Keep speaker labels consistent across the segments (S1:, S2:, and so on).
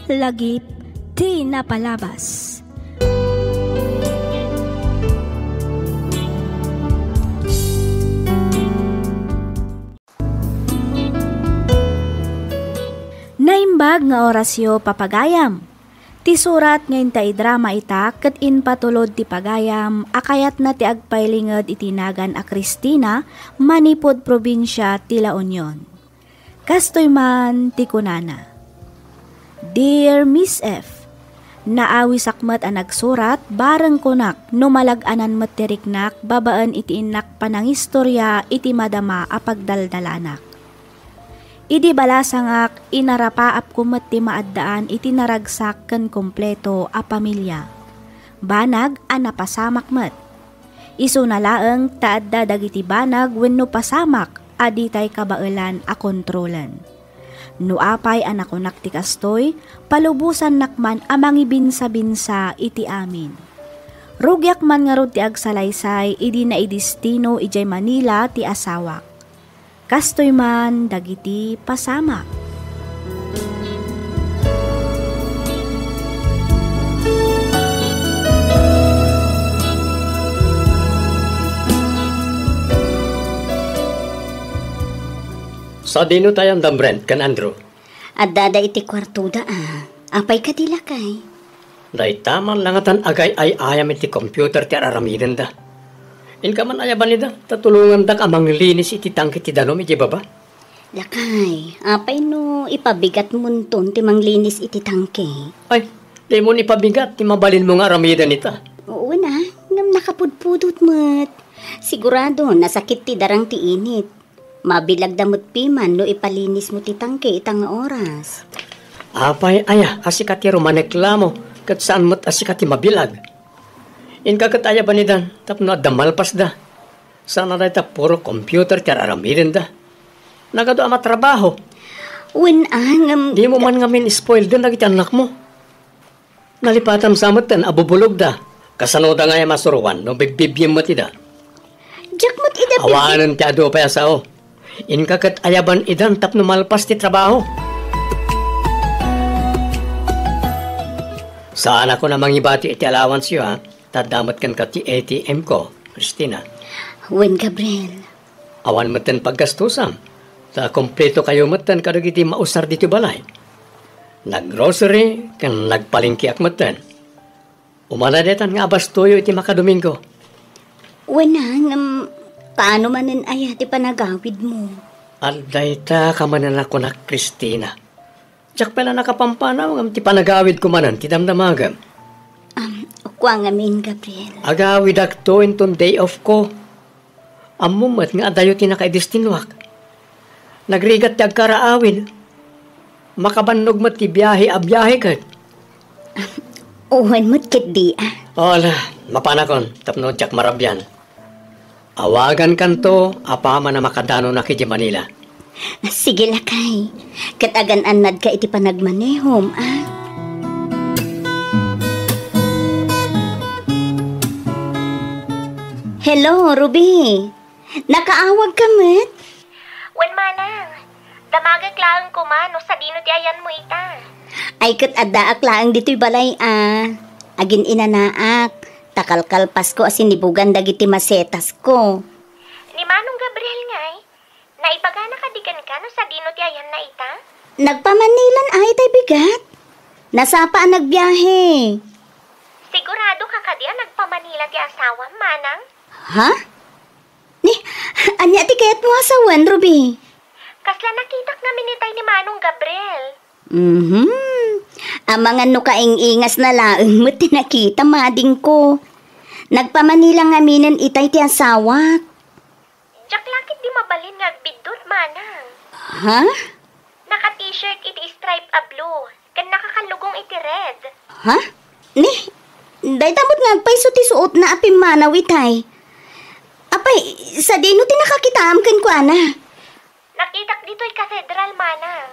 S1: lagip ti napalabas. Naimbag nga orasyo papagayam. Ti surat ngayon ta idrama ita ket in patulod ti pagayam akayat na ti agpailinged itinagan a Cristina manipod probinsya ti La Union. Kastoy man ti kunana. Dear Miss F, naawi sakmet a nagsurat bareng kunak no malag-anan met ti riknak babaan iti inak panangistorya iti madama a pagdaldalanak. Idi balasangak inarapaap kumet ti maaddaan iti naragsak ken kompleto a pamilya. Banag a napasamak met. Isu na laeng taadda dagiti banag wenno pasamak aditay kabaelan a kontrolan. No apay anakunak ti kastoy palubusan nakman a mangibinsa-binsa iti amin. Rugyak man nga rod ti agsalaysay idi na idistino ijay Manila ti asawak. Kastoy man dagiti pasama.
S2: Sa dino tayong dambrent kan Andrew?
S3: Adada iti kwartuda Apay kadila kay?
S2: Day taman langatan agay ay ayam iti computer ti aramiden da. Inka man ayaban nida, tatulungan dak amang linis iti tangki ti danom iti baba.
S3: Lakay, apay no ipabigat munton ti manglinis iti tangki.
S2: Ay, di mo ipabigat, ti mabalin mo nga aramidan ita.
S3: Oo na, ngam nakapudpudot mo't. Sigurado, nasakit ti darang ti init. Mabilag damot piman no ipalinis mo ti tangki itang oras.
S2: Apay, asikat ti rumaneklamo, kat saan mo't asikat ti mabilag. Inka kataya ba ni Dan? Tapno damalpas da. Sana na ita puro computer kaya aramidin da. Nagado ama trabaho.
S3: Di
S2: mo man ngamin spoil din lagi anak mo. Nalipatan samot tan abubulog da. Kasano da nga yung masuruan no bigbibiyem mo ti da.
S3: Jack mo't ida
S2: awanan ti ado pa yasao. Inka kataya ban idan tapno malpas ti trabaho. Saan ako namang ibati iti allowance yun ha? Tadamat kan ka ti ATM ko, Cristina.
S3: Gabriel.
S2: Awan matan paggastusan. Ta kompleto kayo matan kadagiti mausar dito balay. Naggrocery, kan nagpalingki ak matan. Umanadetan nga abastoyo iti makadomingo.
S3: Paano manin ti panagawid mo?
S2: Alday ta kamanan ako na Cristina. Tsak pala nakapampanaw ti panagawid ko manan, ti damdamagam.
S3: Kuang amin, Gabriel.
S2: Agawid akto inton day off ko. Amumat nga adayo tinakaidistinwak. Nagrigat ti agkaraawin. Makabannog mo ti biyahe a biyahe kat.
S3: Uwan mo't kit di
S2: Ola, mapanakon. Tapno tsak marabyan. Awagan kanto, apama na makadano na kiti Manila.
S3: Sige lakay. Katagan-anad ka iti panagmanehom, Hello, Ruby. Nakaawag ka, met?
S4: Manang. Damagag laang ko man, no sa dino ti ayan mo ita.
S3: Ay, kat addaak laang dito'y balay, Agin inanaak. Takalkalpas ko asin nibugan dagiti masetas ko.
S4: Ni Manong Gabriel ngay, naipagana kadigan ka no sa dino ti ayan na ita?
S3: Nagpamanilan ay tay bigat. Nasapa ang nagbiyahe.
S4: Sigurado ka kadiya nagpamanila ti asawa, Manang?
S3: Ha? Anya ti kayat mo asawan, Ruby?
S4: Kasla nakitak namin itay ni Manong Gabriel.
S3: Amangan no kaing-ingas na laeng mo tinakita mading ko. Nagpamanila nga minin itay ti asawa.
S4: Jack lakit di mabalin nga agbidot, Manang.
S3: Ha?
S4: Naka-t-shirt iti stripe a blue. Kan nakakalugong iti red.
S3: Ha? Day tamot nga agpaiso ti suot na apim manaw itay. Apay, sa dino ti nakakitaam ken ko,
S4: Nakitak dito'y katedral, Manang.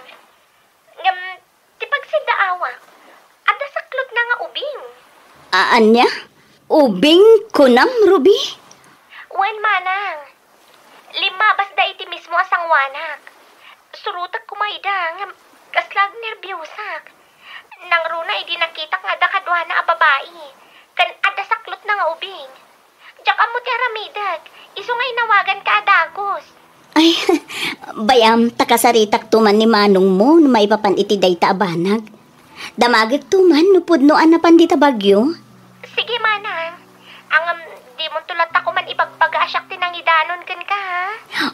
S4: Ti pagsidaawa. At nasaklot na nga ubing.
S3: Anya? Ubing kunam, Ruby?
S4: Manang. 5 basta iti mismo asang wanak. Surutak kumayda, kaslag nerbyusak. nga hindi nakita nga da kadwa na a babae. Kan ada saklot na nga ubing. Diyak amo ti aramidag. Iso nga inawagan ka adagos.
S3: Ay, bayam, takasaritak tuman ni manong mo na maipapan iti dayta abanag. Damagag tuman, nupudnoan na pandita bagyo.
S4: Sige, manang. Ang di mo tulat ako man ibagbaga asyak tinangidanon kan ka, ha?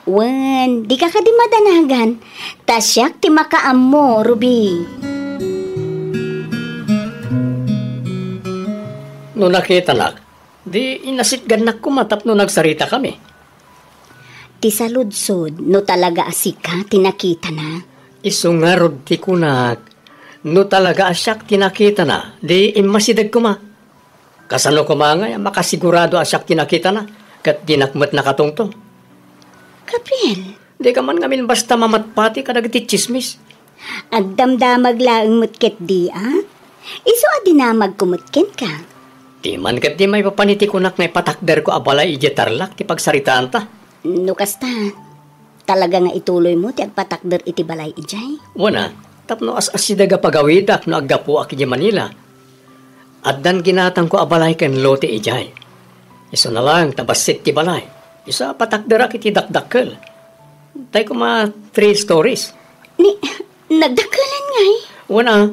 S3: Wen, di ka di madanagan. Tasyak ti makaam mo, Ruby.
S2: No nakita nak, di inasitgan na kumatap no nagsarita kami.
S3: Ti saludsod, no talaga asika, tinakita na.
S2: Isungarod ti kunak, no talaga asyak tinakita na, di imasidag kuma. Kasano kumangay, makasigurado asyak tinakita na, kat dinakmat na katungtong.
S3: Gabriel,
S2: Di ka man ngamin basta mamatpati kadag ti chismis.
S3: agdamdamag laang mutket di, Iso adinamag kumutken ka.
S2: Di man kat di may papaniti kunak na ipatakder ko abalay ijetarlak ti pagsaritaan ta.
S3: No kasta, talaga nga ituloy mo ti agpatakder iti balay ijay.
S2: Wana, tapno as-asidaga pagawidak no aggapu aki di Manila. At dan ginatang ko abalay ken lote ijay. Iso na lang tabasit ti balay. Isa patakder aki ti dakdakkel. Tay ko 3 stories.
S3: Ni, nagdakalan ngay.
S2: Wana,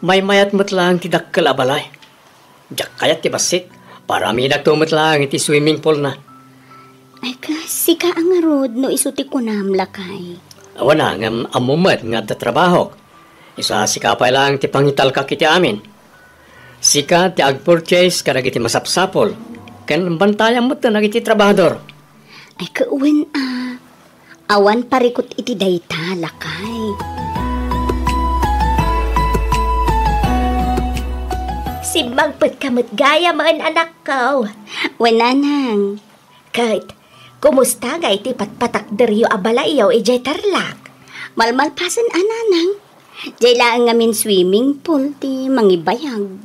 S2: may mayat mo't lang ti dakkel abalay. Diyak kayat ti basit. Parami nagtumot lang iti swimming pool na.
S3: Ay kasi ka ang arod no isuti ko namlakay.
S2: Wana, ngam amumat nga da trabaho. Isa sikapay lang ti pangital ka kiti amin. Sika ti ag-purchase kadag iti masapsapol. Ken bantayan mo ta nagiti trabahador.
S3: Ay kauwen awan parikot iti dayta lakay.
S4: Si magpet kamot gaya man anak ko.
S3: Wananang.
S4: Kahit, kumusta nga iti patpatakderyo abala iyaw ijay tarlak?
S3: Malmalpasan ananang. Jay lang ngamin swimming pool ti mangibayag.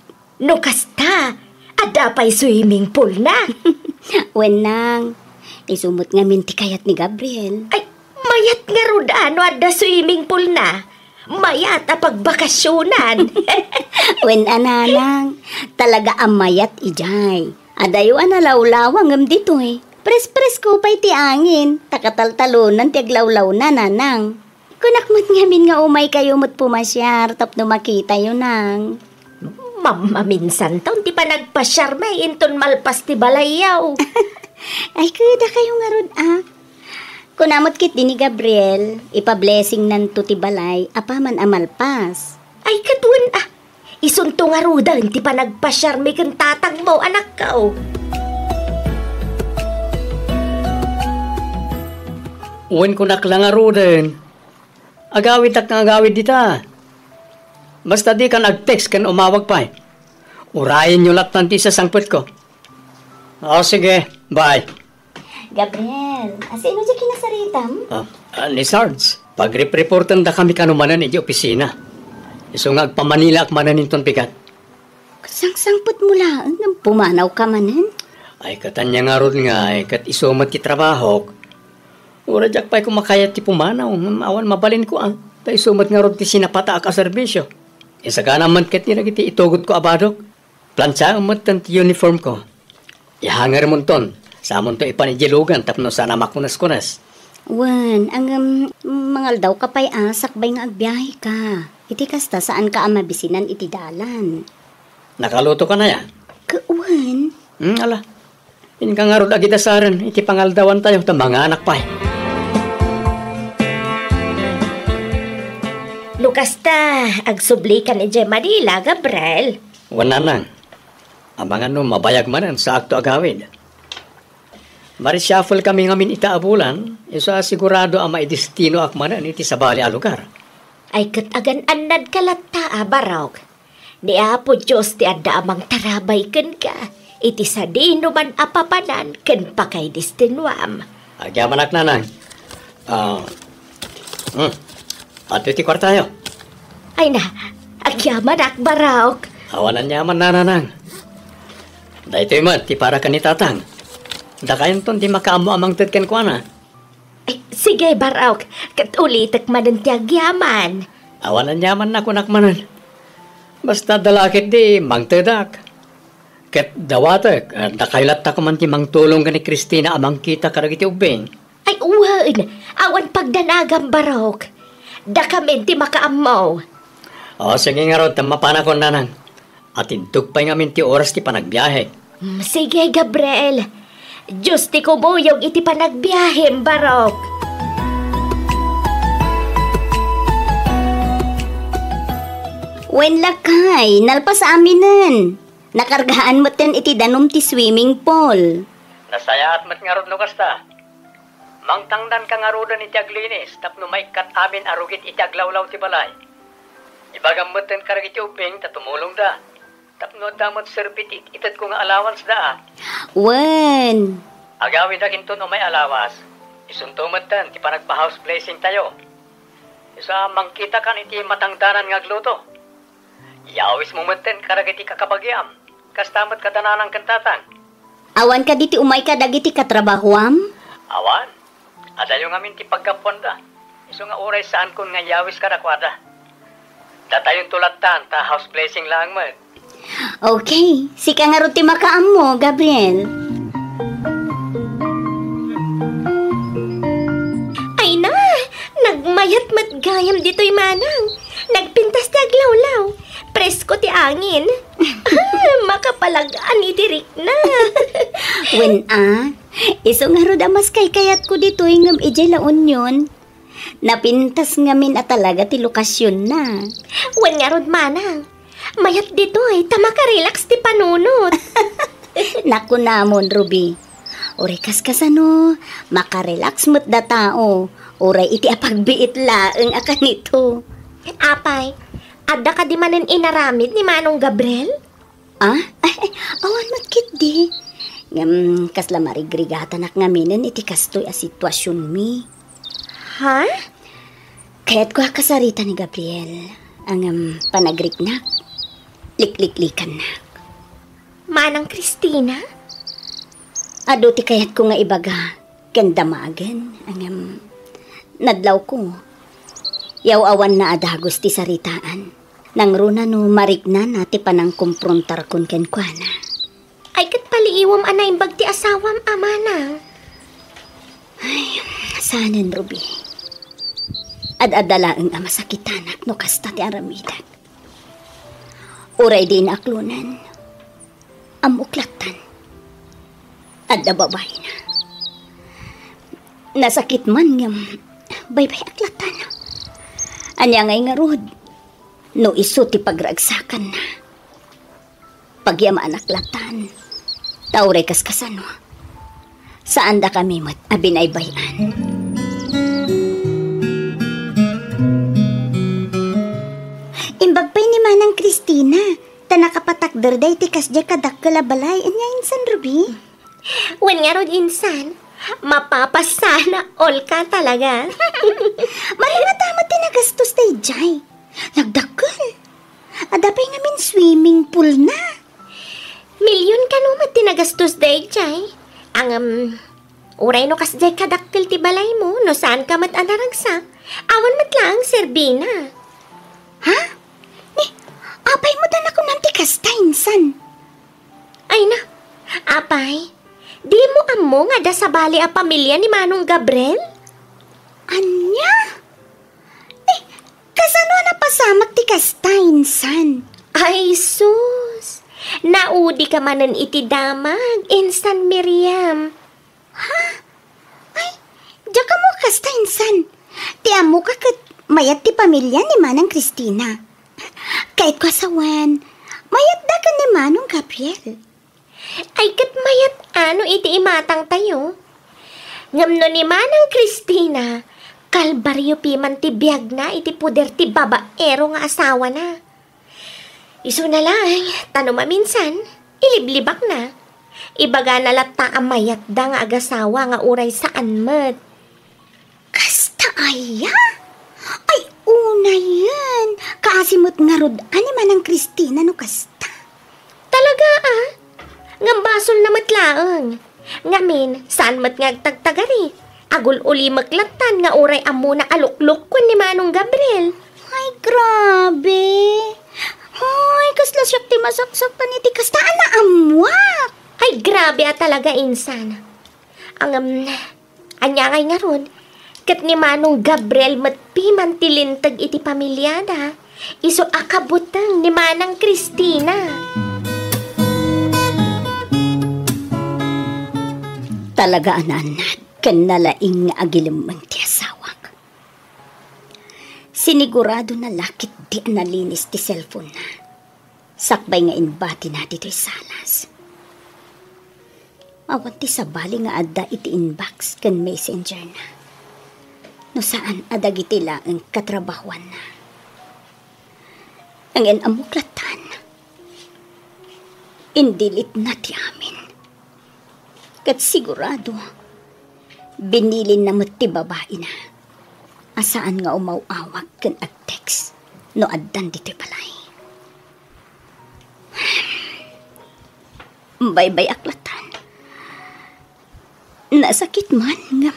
S4: No kasta, ada pa'y swimming pool na.
S3: Wanang. Isumot ngamin ti kayat ni Gabriel.
S4: Ay, mayat nga rudano ada swimming pool na. Mayat a pagbakasyonan.
S3: Wen ananang. Talaga amayat ijay. Adayo analawlawang ngam dito Pres-pres ko pa'y ti angin. Takataltalunan ti aglawlaw na nanang. Kunakmat ngamin nga umay kayo mo't pumasyar. Tapno makita yun nang.
S4: Mama, minsan taon ti pa nagpasyar may inton malpas ti balayaw.
S3: Ay kuda kayo nga rod Kunamot kit din ni Gabriel. Ipa-blessing nan to ti balay. Apaman amalpas.
S4: Ay kadwan isunto nga rudan ti pa nagpasyar may kang tatang mo anak ka.
S2: Uwan ko naklangaru din. Agawid at agawid dita. Basta di ka nag-text kan umawag pa. Urayin nyo latan ti sa sangput ko. O sige, bye.
S3: Gabriel, asino siya kinasaritam?
S2: Ni Sarge, pag-reportan da kami kanumanan iti opisina. Iso nga agpamanila ak manan inton pikat.
S3: Sang-sangput mo lang, pumanaw ka manan?
S2: Ay katanya nga ron nga, kat iso ti trabaho. Ura jak pa'y kumakayat ti pumanaw, awan mabalin ko Tay sumat nga ron ti sinapata ak a serbisyo. Isa ka naman kat nila iti itugot ko abadok. Plancha umat ti uniform ko. Ihangar mo ton, sa amon to ipanijilugan tapno sana makunas-kunas.
S3: Wan, ang mangal daw ka pa'y sakbay nga agbiyahe ka. Iti kasta saan ka amabisinan iti dalan.
S2: Nakaluto ka na ya?
S3: Wan?
S2: Ala, in ka nga ron agitasaran, iti pangaldawan tayo, mga anak pa
S4: Lukasta, agsubli ka ni Manila, Gabriel.
S2: Wala nang. Abangan no, mabayag manan sa akto agawid. Marishuffle kami ngamin itaabulan, isa sigurado ang maidestino ak manan iti sabali a lugar.
S4: Ay katagan anad kalata, barok. Di apo Diyos ti adda amang tarabay ken ka. Iti sa dino man apapanan ken pakay destinuam.
S2: Agyaman ak nanang. Ato iti kwartayo.
S4: Ay na, agyaman ak barok.
S2: Awanan yaman nananang. Dahito man, ti para ka ni tatang. Dakayan ton, ti makaamo amang tetken ko na.
S4: Ay, sige barok, katulitak manan ti agyaman.
S2: Awanan yaman na kunak manan. Basta dalakit di mangtedak. Ket dawatek, nakailat ta man ti mangtulong ka ni Christina amang kita karagiti ubing.
S4: Ay uwan, awan pagdanagam barok. Da kami ti makaamaw.
S2: O sige nga ron, tamapana ko nanang. At intugpay nga ti oras ti panagbiyahe.
S4: Sige, Gabriel. Diyos ti kumuyog iti panagbiyahe, barok.
S3: Wen lakay, nalpas aminan. Nakargahaan mo ten iti danom ti swimming pool.
S2: Nasaya at mat nga ron no kasta. Mangtangdan ka nga rodan iti aglinis, tapno may kat amin arugit iti aglawlaw ti balay. Ibagam mo ten karagiti uping, tatumulong da. Tapno damot serpit itad ko nga allowance da.
S3: Wen.
S2: Agawin da kinto no may alawas. Isuntumad tan, ti panagpa-house blessing tayo. Isa mangkita kan iti matangdanan nga gluto. Yawis mo ten karagiti kakabagyam. Kastamat kadananang kantatang.
S3: Awan ka diti umay ka dagiti katrabahuam?
S2: Awan. Adayo nga min ti pagkapon da. Iso nga oray saan kun nga yawis ka dakwada. Datayon tulatan ta house blessing lang mo.
S3: Okay, sika nga ron ti makaam mo, Gabriel.
S4: Ay na, nagmayat matgayam dito'y manang. Nagpintas ti aglawlaw. Presko ti angin. Makapalagaan itirik na.
S3: Wen iso nga ron amas kay kayat ko dito ngam ijay laon yun. Napintas ngamin at talaga ti lokasyon na.
S4: Wen nga ron manang. Mayat dito'y tamaka-relax ti panunot.
S3: Naku namon, Ruby. Oray kas-kasano, makarelax mo't da tao. Oray iti apagbiit laeng akan ito.
S4: Apay, adda ka di manen inaramid ni Manong Gabriel?
S3: Ay, awan matkit di. Kasla marigrigata nak ngaminin iti kastoy a sitwasyon mi.
S4: Ha?
S3: Kaya't ko kasarita ni Gabriel. Ang panagriknak, likliklikan na.
S4: Manang Christina?
S3: Ado ti kayat ko nga ibaga, kandamagan. Ang nadlaw ko. Yaw-awan na adagos ti saritaan. Nang runa no mariknan na ti panang kumprontar kun kenkwana.
S4: Ay kat paliiwam anay bag ti asawam amana.
S3: Ay, sanan, Ruby. Ad-adalaang amasakitanak no kasta ti aramidan. Uray din aklunan. Amuklatan. Ad-ababay na. Nasakit man ngam baybay aklatan. Anya ngay nga rod, no iso ti pagragsakan na. Pagyamaan aklatan, tauray kaskasano. Saan da kami mat abinaybayan? Imbagpay ni Manang Christina, tanakapatakder day ti kasdya kadak kalabalay. Anya insan, Ruby?
S4: Wen nga rod insan, mapapasana all ka talaga.
S3: Marinatama tinagastos tayo jay. Nagdakal. Adapay ngamin swimming pool na.
S4: Milyon ka naman tinagastos day, Jay. Ang, uray no kas Jay kadakkel ti balay mo, no saan ka mat anaragsak. Awan mat lang, Serbina.
S3: Ha? Apay mo dan ako nanti kastainsan.
S4: Ay na, apay, di mo amo nga da sa bali a pamilya ni Manong Gabriel?
S3: Anya? Kasano na pasamak ti kastainsan?
S4: Ay, sus! Naudi ka manan iti damag, instant Miriam.
S3: Ha? Ay, diya ka mo kastainsan. Ti amo ka kat mayat ti pamilya ni Manang Christina. Kahit ko asawan, mayat da ka ni Manong Gabriel.
S4: Ay, kat mayat ano iti imatang tayo. Ngamno ni Manang Christina, kalbaryo piman ti biyag na iti puder ti babaero nga asawa na. Iso na lang, tanong maminsan, iliblibak na. Ibaga na lata ang mayat da nga agasawa nga uray saan mat.
S3: Kasta aya? Ay, una yan. Kaasimot nga rod, ani Manang Christina no kasta.
S4: Talaga ngambasol na matlaang. Ngamin, saan mat ngagtagtagari? Agul uli maglatan nga uray amo na aluklok kun ni Manong Gabriel.
S3: Ay, grabe. Hoy, kasla siya ti masaksakan iti kastaan na amwak.
S4: Ay, grabe talaga, insan. Anya ngay nga ron, kat ni Manong Gabriel matpiman tilintag iti pamilyada, iso akabutang ni Manang Cristina.
S3: Talaga ananat, kan nalaing nga agilimang ti asawak. Sinigurado na lakit di nalinis ti cellphone na. Sakbay nga inbati na dito'y salas. Awan ti sabali nga adda iti inbox kan messenger na. No saan adag iti lang ang katrabahuan na. Ang inamuklatan. Indilit na ti amin. Kat sigurado, binilin na mo ti babae na. Asaan nga umawawag kan ag-text no addan dito'y balay. Bye-bye aklatan. Nasakit man nga.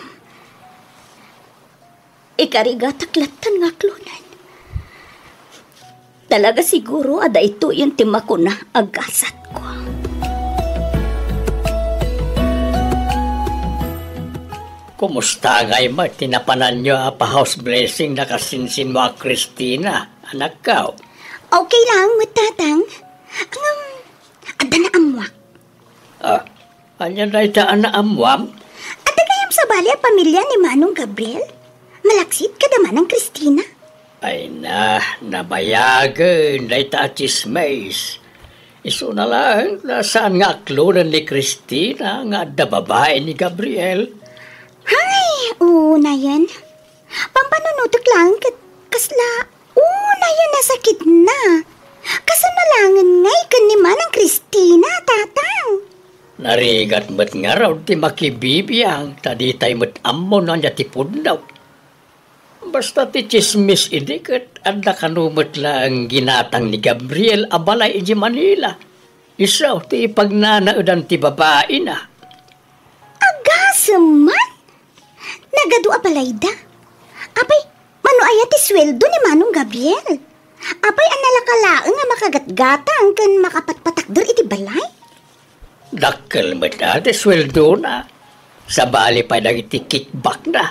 S3: Ikarigat-aklatan nga klunan. Talaga siguro ada ito yung timako na agasat ko.
S2: Kumusta ngay ma? Tinapanan nyo pa house blessing na kasinsin mo a Cristina, anak ka.
S3: Okay lang, matatang. Ada na amwak.
S2: Anyan na itaan na amwam?
S3: Ada kayam sa bali ang pamilya ni Manong Gabriel? Malaksit ka naman ng Cristina?
S2: Ay na, nabayagan na ita chismes. Iso na lang, nasaan nga aklunan ni Cristina nga da babae ni Gabriel?
S3: Hay, una yan. Pampanunutok lang, kasla, una yan nasakit na. Kasanalangan ngay kanima ng Cristina, tatang.
S2: Narigat mo't nga raw ti makibibiyang, tadi tayo mo't ammo na niya tipod daw. Basta ti chismis idikat, anda kanumot lang ginatang ni Gabriel abalay iji Manila. Isaw ti ipagnanaudan ti babae na.
S3: Agasaman? Nagadu abalay da? Apay, mano aya ti sweldo ni Manong Gabriel? Apay, analakalaan nga makagatgatang kan makapatpatakder iti balay?
S2: Dakkel mo't ate sweldo na. Sa bali pa na iti kickback na.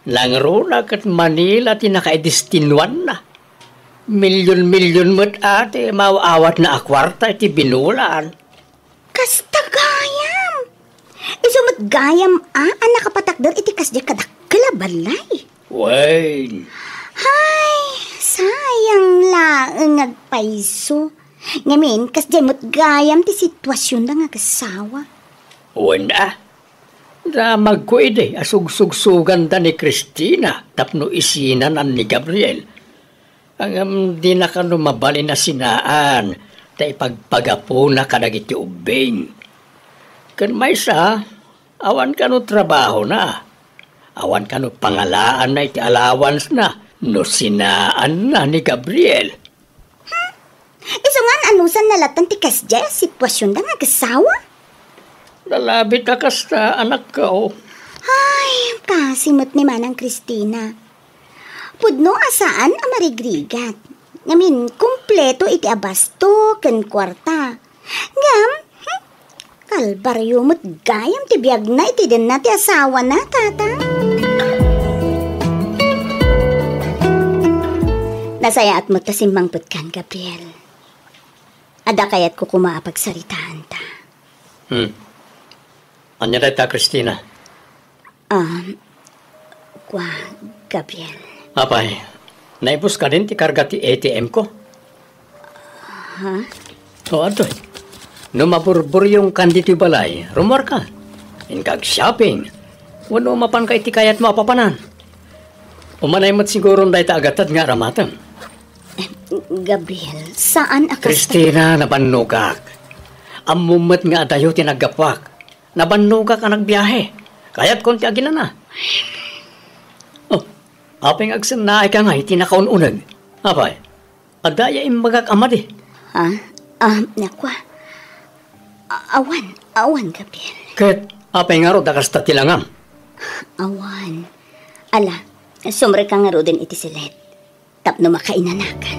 S2: Langro na kat Manila tinakaidistinwan na. Milyon-milyon mo't ate mauawat na akwarta iti binulan.
S3: Kasta gayam! Isumot gayam ang nakapatakder iti kasya kadakkel balay.
S2: Wain.
S3: Hay, sayang lang nagpaiso. Ngamin, kasya mo't gayam ti sitwasyon na nga kasawa.
S2: Wala. Da magkuide, asug-sugsugan da ni Cristina, tapno isinan ni Gabriel. Ang di na kano mabali na sinaan, ta ipagpagapo na kadag iti ubing. Kan may sa, awan kano trabaho na. Awan kano pangalaan na iti allowance na, no sinaan na ni Gabriel.
S3: Iso nga anusan nalatan ti kasya sitwasyon da nga kasawa?
S2: Lalabit ka kasta, anak ko.
S3: Ay, kasimot ni Manang Cristina. Pudno asaan ang marigrigat. Ngamin, kumpleto iti abasto, ken kwarta. Ngam, kalbaryo mo't gayam ti biyag na iti din na ti asawa na, tata. Nasayaat mo ta simbang putkan, Gabriel. Ada kayat ko kumapagsaritaan ta.
S2: Anya na ita, Cristina?
S3: Gabriel.
S2: Apay, naibus ka din ti karga ti ATM ko?
S3: Ha?
S2: O ato, no maburbur yung kanditi balay, rumor ka. Inkag-shopping. Wano mapan ka iti kayat mapapanan. Umanay mo't siguro na ita agatad nga ramatan.
S3: Gabriel, saan akas...
S2: Cristina, nabanugak. Amumat nga adayo tinagapak. Nabanugak ka nagbiyahe. Kaya't konti agina na. Oh, apeng agsanay ka nga iti nakaununag. Apay, adaya imbagak amadi.
S3: Ha? Nakwa. Awan, Gabriel.
S2: Ket, apeng nga ro dakas tatilangam.
S3: Awan. Ala, sumre ka nga ro din iti silet. Tapno makainanakan.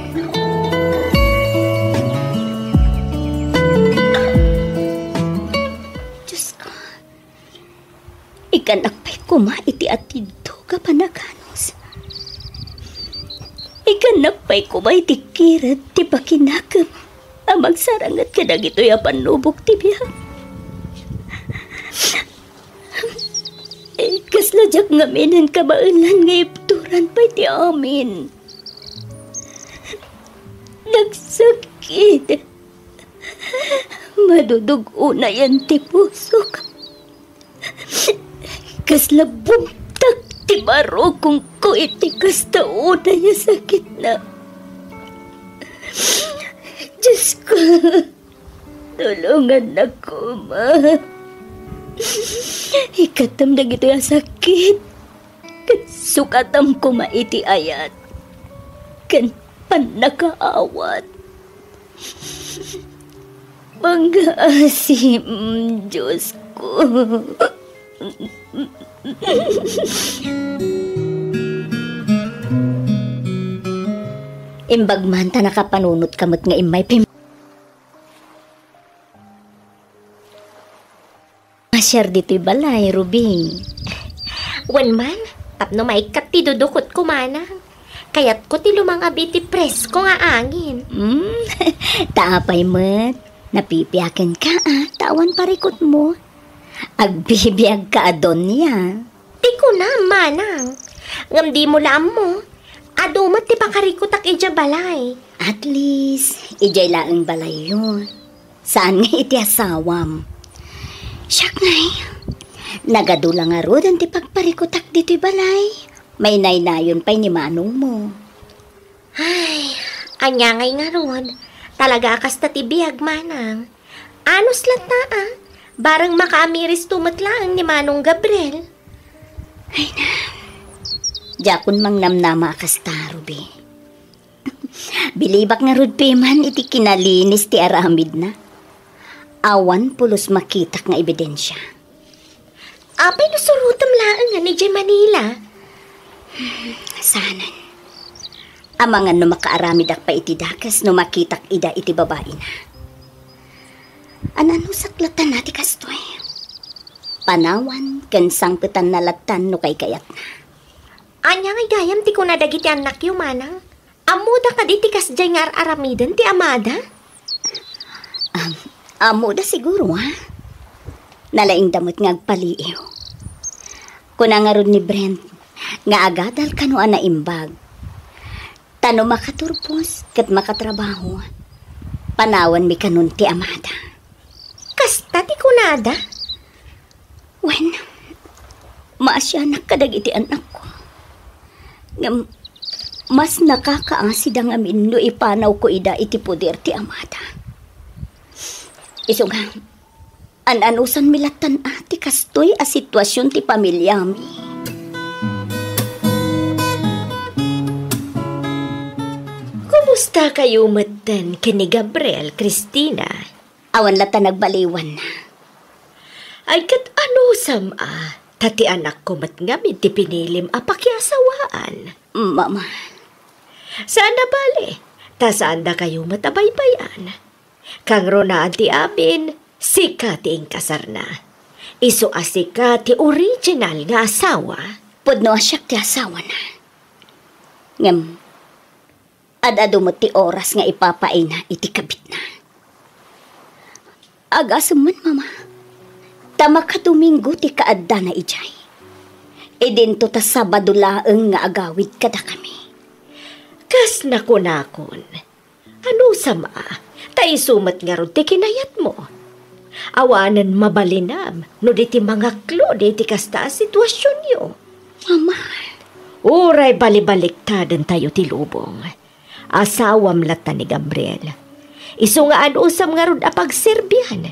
S3: kuma iti atidto ka panaganos. Ikanak pa'y kuma iti kirat ti pakinakam. Amang sarangat ka na gito'y apanubok ti biyang. Kasladyak ngamin ang kabailan nga ipturan pa'y ti amin. Nagsakit. Madudugo na yan ti pusok. Kaslabumtak ti baro kung ko iti kastao na niya sakit na. Diyos ko, tulungan na ko, ma. Ikatam na gito yung sakit. Kan sukatam ko maiti ayat. Kan panakaawat. Pang-asim, Diyos ko. Imbagman ta nakapanunot kamot nga imay Masyar dito'y balay, Ruby.
S4: Wan man, tapno maikat ti dudukot ko manang. Kayat ko ti lumangabi ti presko nga angin.
S3: Taapay mat, napipiyakin ka tawan parikot mo. Agbibiyag ka adon niya.
S4: Di ko na, manang. Ngam di mo lam mo. Adumat ti pakarikutak ija balay.
S3: At least, ijay laang balay yun. Saan nga iti asawam? Siyak ngay. Nagadula nga rodan ti pagparikutak dito'y balay. May naynayon pa'y ni manong mo.
S4: Ay, anyangay nga ron. Talaga akas ta ti biyag, manang. Anos lang ta, Barang makaamiris tumatlaang ni Manong Gabriel.
S3: Ay na. Jakun mang namnama akas ta, Ruby. Bilibak nga rudpe man iti kinalinis ti aramid na. Awan pulos makitak nga ebidensya.
S4: Apay nasurutam laang nga ni J. Manila.
S3: Sanan. Amangan no makaaramid ak pa iti dakas no makitak ida iti babae na. Anano saklatan nati kastoy. Panawan ken sangketan nalatan no kay kayat na.
S4: Anya nga gayam ti kuna dagiti anak yu manang. Amuda ka di ti kasjay nga aramiden ti amada?
S3: Amuda siguro Nalaing damot nga agpaliiw. Kuna nga ron ni Brent nga agadal kano ana imbag. Tano makaturpos ket makatrabaho. Panawan mi kanon ti amada.
S4: Kasta ti kunada?
S3: Wen, maasyanak kadag iti anak ko. Ngam, mas nakakaangsid ang amin no ipanaw ko ida iti poder ti amada. Isunga, an-anusan milatan ati kastoy a sitwasyon ti pamilya mi.
S4: Kumusta kayo matan kini Gabriel, Christina?
S3: Awan lata nagbaliwan na.
S4: Ay kat anusam tati anak ko mat nga ti pinilim apakyasawaan.
S3: Mama.
S4: Saan na bali? Ta saan da kayo matabaybayan? Kang ronaan ti amin, sika ti inkasar na. Iso asika ti original nga asawa.
S3: Pudno asyak ti asawa na. Ngam, adado mo ti oras nga ipapain na iti kabit na. Agasuman, mama. Tama ka Domingo ti kaadda na ijay. Idinto ta Sabado laeng nga agawid kada kami.
S4: Kas nakunakon. Ano sama? Tay sumat nga ron ti kinayat mo. Awanan mabalinam no di ti mga klo di ti kasta sitwasyon yo.
S3: Mama.
S4: Uray balibaliktadin tayo ti lubong. Asawam lata ni Gabriel. Iso nga anusam nga ron apagserbihan.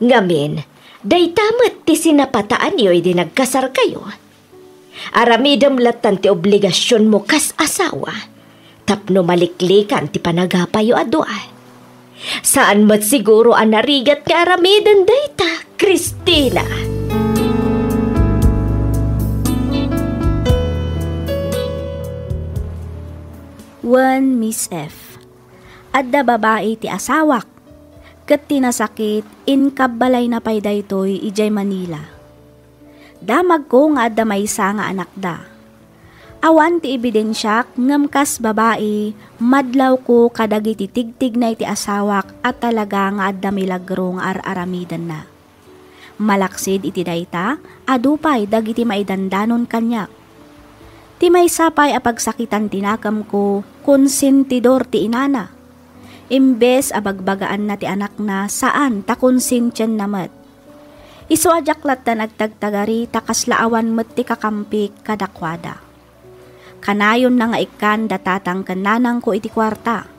S4: Ngamin, day tamat ti sinapataan yo'y di nagkasar kayo. Aramidam latan ti obligasyon mo kas asawa. Tapno maliklikan ti panagapayo adwa. Saan mat siguro ang narigat ka aramidan dayta, Christina?
S1: One Miss F. Adda babae ti asawak. Ket tinasakit in kabbalay na pay daytoy ijay Manila. Damag ko nga adda maysa nga anak da. Awan ti ebidensyak ngem kas babae, madlaw ko kadagiti tigtig na iti asawak at talaga nga adda milagro nga araramidan na. Malaksid iti dayta, adupay dagiti maidandanon kanyak. Ti may sapay apagsakitan tinakam ko, konsentidor ti inana. Imbes abagbagaan na ti anak na saan ta konsentyan namat. Isu ajaklat ta nagtagtagari takaslaawan met ti kakampik kadakwada. Kanayon na nga ikan datatang kananang ko iti kwarta.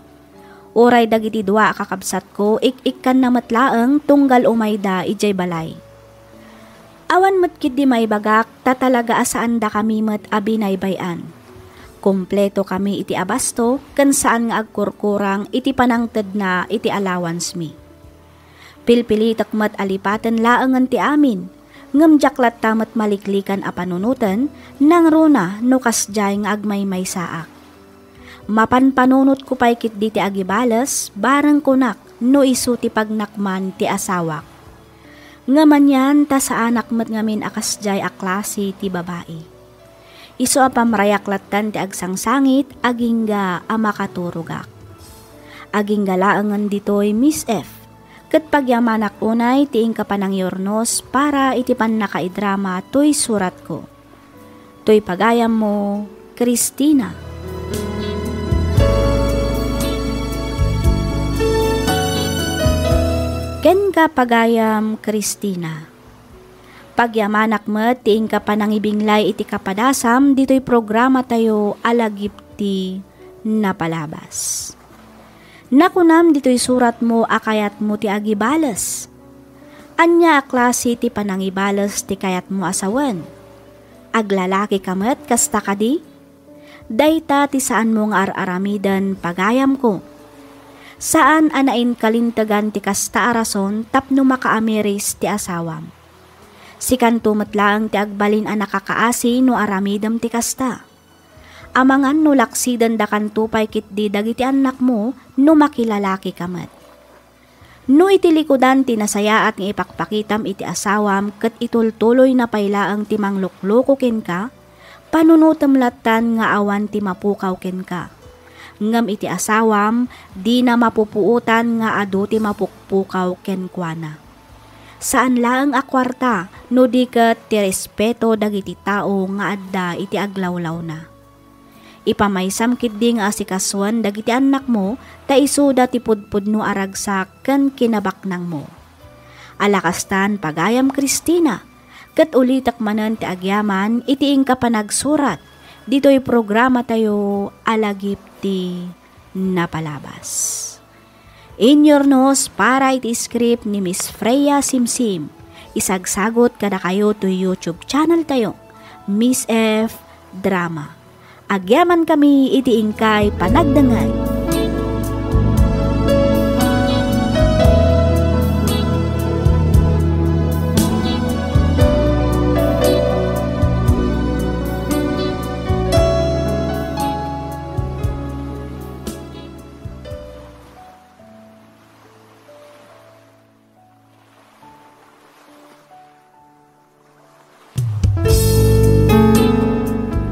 S1: Oray dagiti dua kakabsat ko ik-ikan na matlaeng tunggal umayda ijay balay. Awan matkid di may bagak tatalaga asaan da kami met abinaybayan. Kompleto kami iti abasto kan saan nga agkurkurang iti panangted na iti allowance mi. Pilpilitak mat alipatan laangan ti amin. Ngem jaklat tamat maliklikan a panunutan nang runa no kasjay nga agmay may saak. Mapanpanunot ko pay kit di ti agibales barang kunak no isu ti pagnakman ti asawak. Ngaman yan ta sa anak mat ngamin akasjay a klase ti babae. Isu a pamrayaklatan ti agsangsangit agingga a makaturugak. Agingga laangan ditoy Miss F. Ket pagyamanak unay tiing kapanang yornos para iti pan nakaidrama toy surat ko. Toy pagayam mo, Christina. Ken ka pagayam, Christina. Pagyamanak met tiing kapanang ibinglay iti kapadasam ditoy programa tayo alagipti na palabas. Nakunam dito'y surat mo akayat mo ti agibales. Anya klase ti panangibales ti kayat mo asawan. Aglalaki kamet kasta kadi? Dayta ti saan mo nga araramidan pagayam ko. Saan anain kalintagan ti kasta arason tapno makaamiris ti asawam. Sikan tumatlaang ti agbalin a nakakaasi no aramidam ti kasta. Amangan no laksidan da kan tupay kitdi dagiti anak mo no makilalaki kamat. No itilikudan ti nasayaat nga ipakpakitam iti asawam ket itultuloy na paylaang ti manglukloko ken ka, panunutem latan nga awan ti mapukaw ken ka. Ngem iti asawam di na mapupuutan nga adu ti mapukpukaw ken kuana. Saan laeng akwarta no di ket ti respeto dagiti tao nga adda iti aglawlaw na. Ipamaysam kitdi nga asikaswan dagiti anak mo ta isuda ti pudpudno aragsak ken kinabaknang mo. Alakastan pagayam Christina, ket ulitak manen ti agyaman itiing ka panagsurat dito'y programa tayo alagipti na palabas. In your nose para iti script ni Miss Freya Simsim. Isagsagot kada kayo to YouTube channel tayo, Miss F Drama. Agyaman kami iti ingkay panagdangay.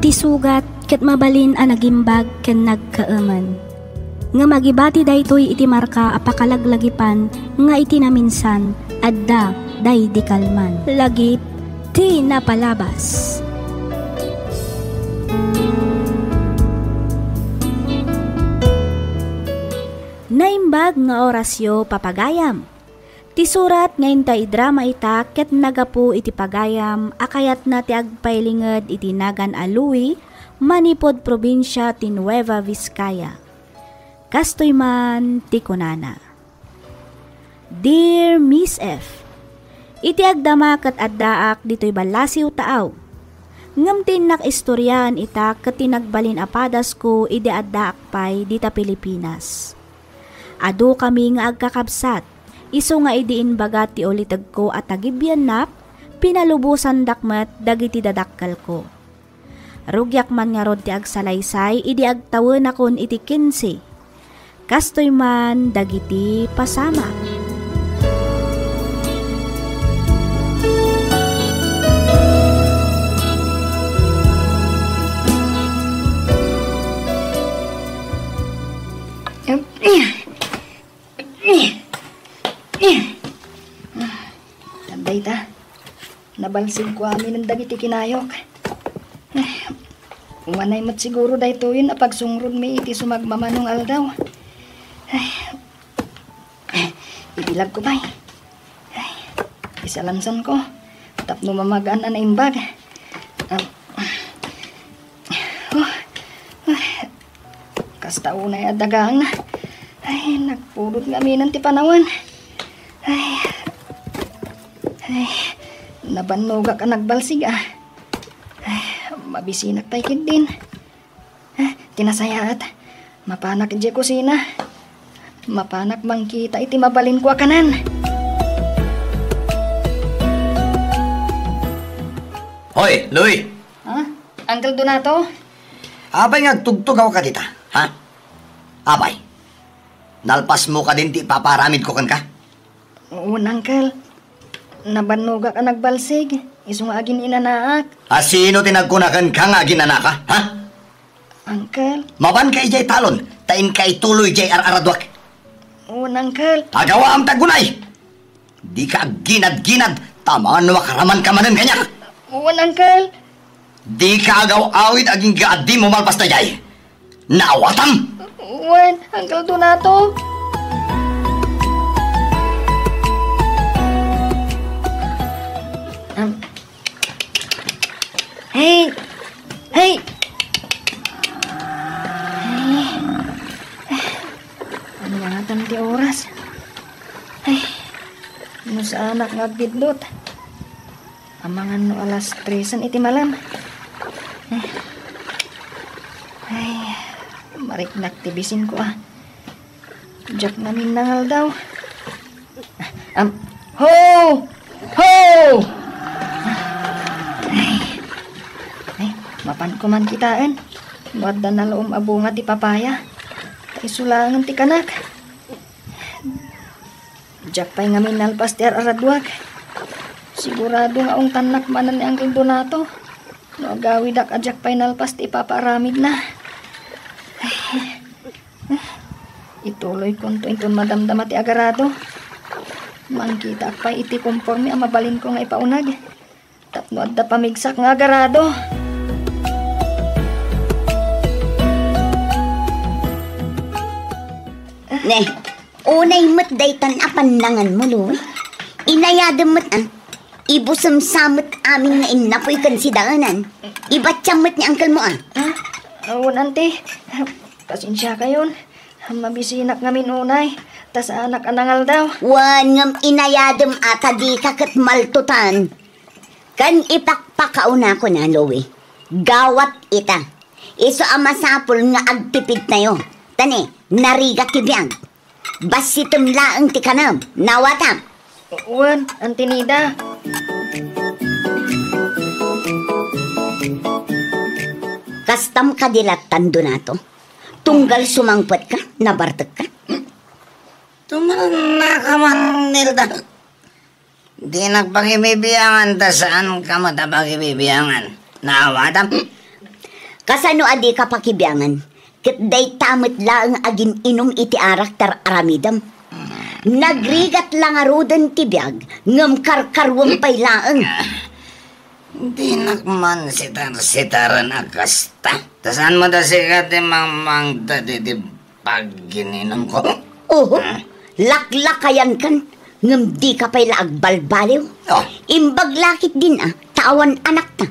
S1: Tisugat ket mabalin a nagimbag ken nagkaaman. Nga magibati daytoy iti marka apakalaglagipan nga iti naminsan adda day di kalman. Lagip ti napalabas. Naimbag nga orasyo papagayam. Ti surat ngayon ta idrama ita ket nagapu iti pagayam akayat na ti agpailinged iti nagan aluwi manipod probinsya ti Nueva Vizcaya. Kastoy man ti kunana. Dear Miss F, iti agdama ket addaak ditoy balasiw taaw. Ngem tinak istoryahan ita ket tinagbalin apadas ko iti addaak pay dita Pilipinas. Adu kami nga agkakabsat. Isu nga idiin bagat ti ulitag ko at agibyan nap, pinalubusan dakmat dagiti dadakkal ko. Rugyak man nga rod ti agsalaysay, idi agtawon akon iti 15. Kastoy man dagiti pasama.
S5: dayta. Nabalsig ko amin ng dagiti kinayok. Umanay mat siguro dayto yun apag sungrod mi iti sumagmamanong aldaw. Ibilag ko bay. Isalansan ko. Tapno mamagaan na imbag. Kasta unay adagang na. Nagpulot nga minan ti panawan. Nabannoga ka nagbalsig mabisinak tayo kid din. Tinasayaat. Mapanak di kusina. Mapanak mangkita iti mabalin ko kanan.
S6: Hoy, Louie!
S5: Uncle Donato?
S6: Abay ngagtugtog ako ka dita, ha? Abay, nalpas mo ka din ti paparamid ko kan ka?
S5: Oo, Uncle. Nabannoga ka nagbalsig. Isong agin inanaak.
S6: Sino tinagkunakan ka nga ginana ka, ha?
S5: Uncle?
S6: Maban ka ijay talon, tain ka ituloy jay araradwak.
S5: Oo, Uncle.
S6: Agawa ang tagunay! Di ka ginad-ginad, tamaan na makaraman ka manan kanyak.
S5: Oo, Uncle.
S6: Di ka agaw-awid aging gaadi mo malpas na jay. Naawatam!
S5: Uwan, Uncle Donato. Hey! Hey! Ano nga ti oras? Ano sa anak nga bidlot? Amangan no alas 3 iti malam. Marik naktibisin ko Jack namin nangal daw. Ho! Ho! Mapan ko man kitaan. Wadda na loom abunga ti papaya. Kaisulangan ti kanak. Jack pa'y ngamin nalpas ti aradwag. Sigurado nga ang tanak manan ni Uncle Donato. No agawid ak Jack pa'y nalpas ti paparamid na. Ituloy konto inton madamdama ti agarado. Mangkita ak pa'y iti konforme ang mabalin ko nga ipaunag. Tapno adda pamigsak nga agarado.
S3: Ne, unay mat daytan apandangan mo, Louie. Inayadam mat ibusam-samot amin nga inapoy kan si daanan. Ibatsyamot ni Uncle mo
S5: Awon, ante. Pasensya kayon. Mabisinak ngamin unay. Tas anak anangal daw.
S3: Wan ngam inayadam ata di kakat maltutan. Kan ipakpakauna ko na, Louie. Gawat ita. Iso amasapol nga agpipid tayo. Tani, narigat ti biyang. Basitum laang ti kanam. Nawatam.
S5: Wan, ante Nida.
S3: Kastam kadilatan Donato. Tunggal sumangpot ka, nabartag ka.
S6: Tumalan na ka man, Nilda. Di nagpakibibiyangan, ta saan ka matapakibibiyangan? Naawatam?
S3: Kasano adi ka pakibiyangan? Kitday tamit lang agin inom iti arakter aramidam. Nagrigat lang arudan ti biyag, ngam karkarwang pay laang.
S6: Di nakman sitar-sitaran akasta. Tasaan mo da sikat mang tadi di pagininom ko?
S3: Oo, laklakayan kan, ngam di ka pay laagbalbaliw.
S6: Oh.
S3: Imbag lakit din tawan anak ta.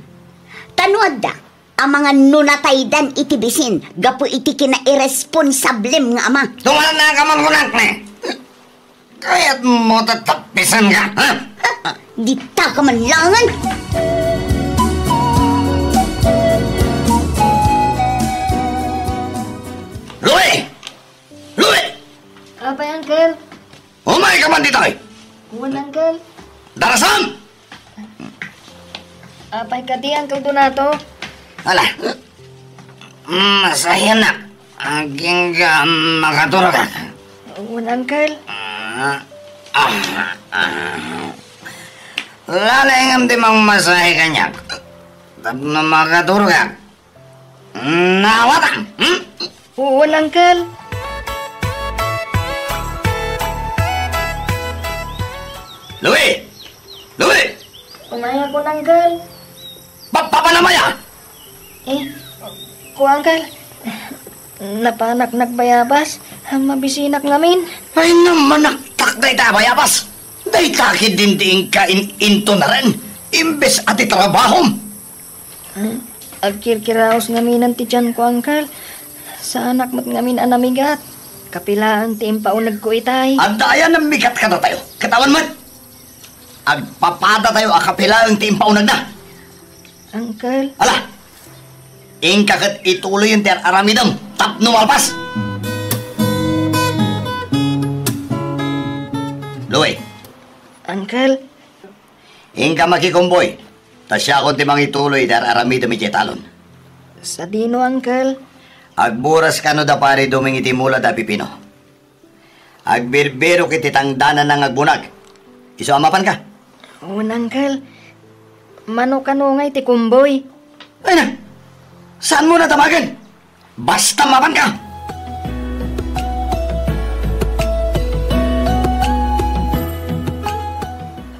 S3: Tanuad da, ang mga nunataydan itibisin, gapo iti kina-irresponsablem nga ama.
S6: Tumalan na ka man kunak na. Kaya't mo tatapisan ka, ha?
S3: Di ta ka man langan.
S6: Louie! Louie!
S5: Apay, Uncle.
S6: Umay ka man dito,
S5: Uwan, Uncle.
S6: Darasan!
S5: Apay ka di, Uncle Donato.
S6: Ala, masaya na. Aging ka makatulog ka.
S5: Uwan, Uncle.
S6: Lalay ngam di mang masahe kanyak. Tapos na makatulog ka. Nawatan,
S5: Uwan, Uncle.
S6: Louie! Louie!
S5: Kun, Uncle.
S6: Papanamaya!
S5: Uncle. Napanak nagbayabas. Mabisinak ngamin.
S6: Ay naman naktak na itabayabas. Day kakid dindiing ka into na rin. Imbes at itrabahom.
S5: Agkirkiraos ngaminan ti tiyan ko, Uncle. Sa anak mo't ngamin anamigat. Kapilaan ti impaunag ko itay.
S6: At ayan ang mikat ka na tayo. Katawan mo. Agpapada tayo akapilaan ti impaunag na.
S5: Uncle.
S6: Ala! Ingkakat ituloy yung tiyan aramidam. Tapno malpas. Louie.
S5: Uncle.
S6: Ingka makikumboy. Tasya ko timang ituloy tiyan aramidam ititalon.
S5: Sa dino, Uncle.
S6: Agburas ka no da pare duming itimula da pipino. Agbirbiro kiti tangdanan ng agbunag. Iso amapan ka?
S5: Uncle. Mano kanungay ti kumboy.
S6: Ay na! Saan mo natamagan? Basta mapan ka!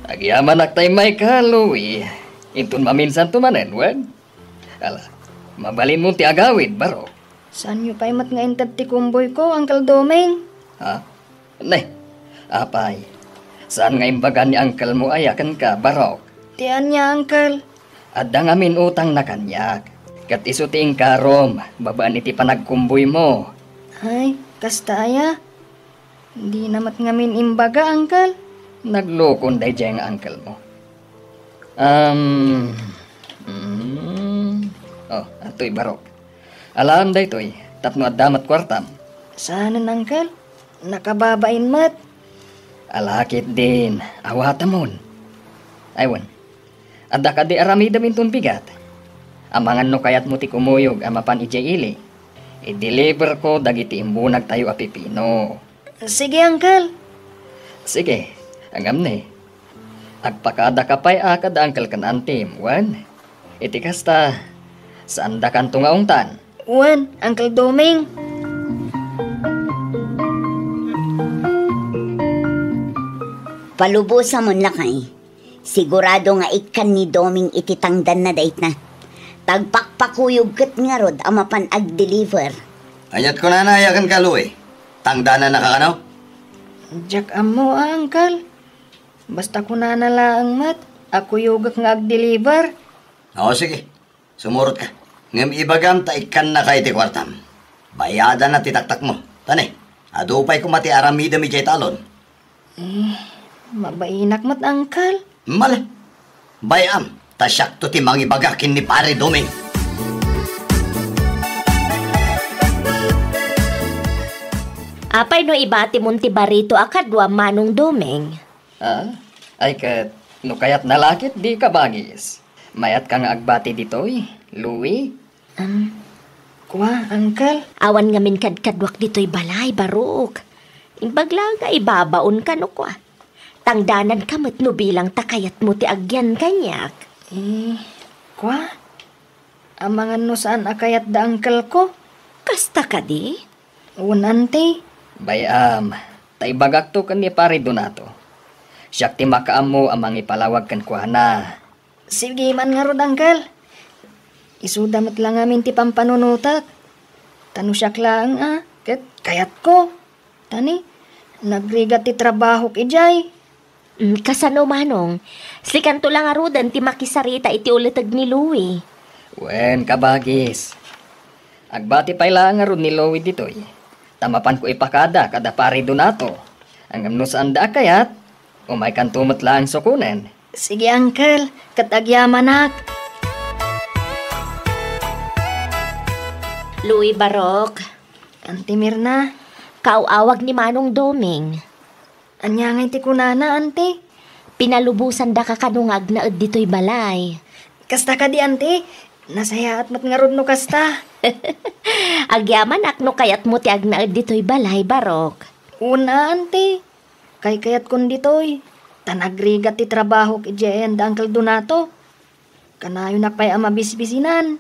S2: Agyaman aktay may Louie. Intun maminsan tumanen, wen? Ala, mabalin mo ti agawid, baro.
S5: Saan nyo pa'y mat nga intad ti kumboy ko, Uncle Doming?
S2: Ha? Ne, apay. Saan nga imbagan ni uncle mo ayakan ka, barok?
S5: Tiyan niya, Uncle.
S2: Adda ngamin utang na kanyak. Kat isuting karom, babaan iti panagkumboy mo.
S5: Ay, kastaya. Hindi namat ngamin imbaga, Uncle.
S2: Naglukon day dyan ang uncle mo. Ato'y barok. Alam day to'y, tapno at damat kwartam.
S5: Saan, Uncle? Nakababain mat.
S2: Alakit din, awatamon. Aywan, adda ka di aramida mintun bigat. Amangan no kayat mo ti kumuyog amapan ijay ili. I-deliver ko dagiti imbunag tayo apipino.
S5: Sige, Uncle.
S2: Sige, angam ni. Agpakada ka pa'y akad uncle kan antim, wan. Iti kasta, saan da kan tungaungtan?
S5: Wan, Uncle Doming.
S3: Palubusan mo lakay. Sigurado nga ikan ni Doming ititangdan na dait na. Tagpakpakuyog kat nga rod amapan ag-deliver.
S6: Anyat ko na nayakan ka, Louie. Tangdanan na kakanaw?
S5: Jack amo, Uncle. Basta ko na nalaang mat. Ako yugak nga ag-deliver.
S6: Oo, sige. Sumurot ka. Ngam ibagam ta ikan na kay ti kwartam. Bayada na titaktak mo. Tani, adupay ko mati aramida mi jay talon.
S5: Mabainak mat, Uncle.
S6: Mali. Bayam, tasyak to ti mangibagakin ni pare Doming.
S4: Apay no ibati mong ti barito akadwa Manong Doming.
S2: Ay kat, no kayat nalakit di ka bagis. Mayat ka nga agbati ditoy, Louie.
S5: Kuha, Uncle.
S4: Awan nga min kadkadwak dito'y balay, barok. Imbaglaga ibabaon ka no kwa. Tangdanan ka mat no bilang takayat mo ti agyan kanyak.
S5: Kuha? Amangan no saan akayat da Uncle ko?
S4: Kasta ka di?
S5: Unante.
S2: Bayam, taibagak to kan ni pare Donato. Siyak ti makaam mo amang ipalawag kan kuhana.
S5: Sige man nga rod, Uncle. Isudamat lang amin ti pampanunutak. Tano siyak lang, kayat ko. Tani, nagrigat ti trabaho kijay.
S4: Kasano Manong, slikan to lang arudan ti makisarita iti ulatag ni Louie.
S2: Wen kabagis. Agbati pa'y lang arod ni Louie ditoy. Tamapan ko ipakada kada pare Donato. Ang amno saan da kayat, umay kan tumot lang sukunen.
S5: Sige, Uncle, katagyaman.
S4: Louie Barok,
S5: Ante Mirna,
S4: kaawag ni Manong Doming.
S5: anyangay ti kunana, ante.
S4: Pinalubusan da ka kanungag na dito'y balay.
S5: Kasta ka di, ante. Nasaya at mat nga rod no kasta.
S4: Agyaman akno kayat mo ti agnaed dito'y balay, Barok.
S5: Una, ante. Kay kayat kun ditoy. Tanagrigat ti trabaho kijayan da Uncle Donato. Kanayo nakpay amabisbisinan.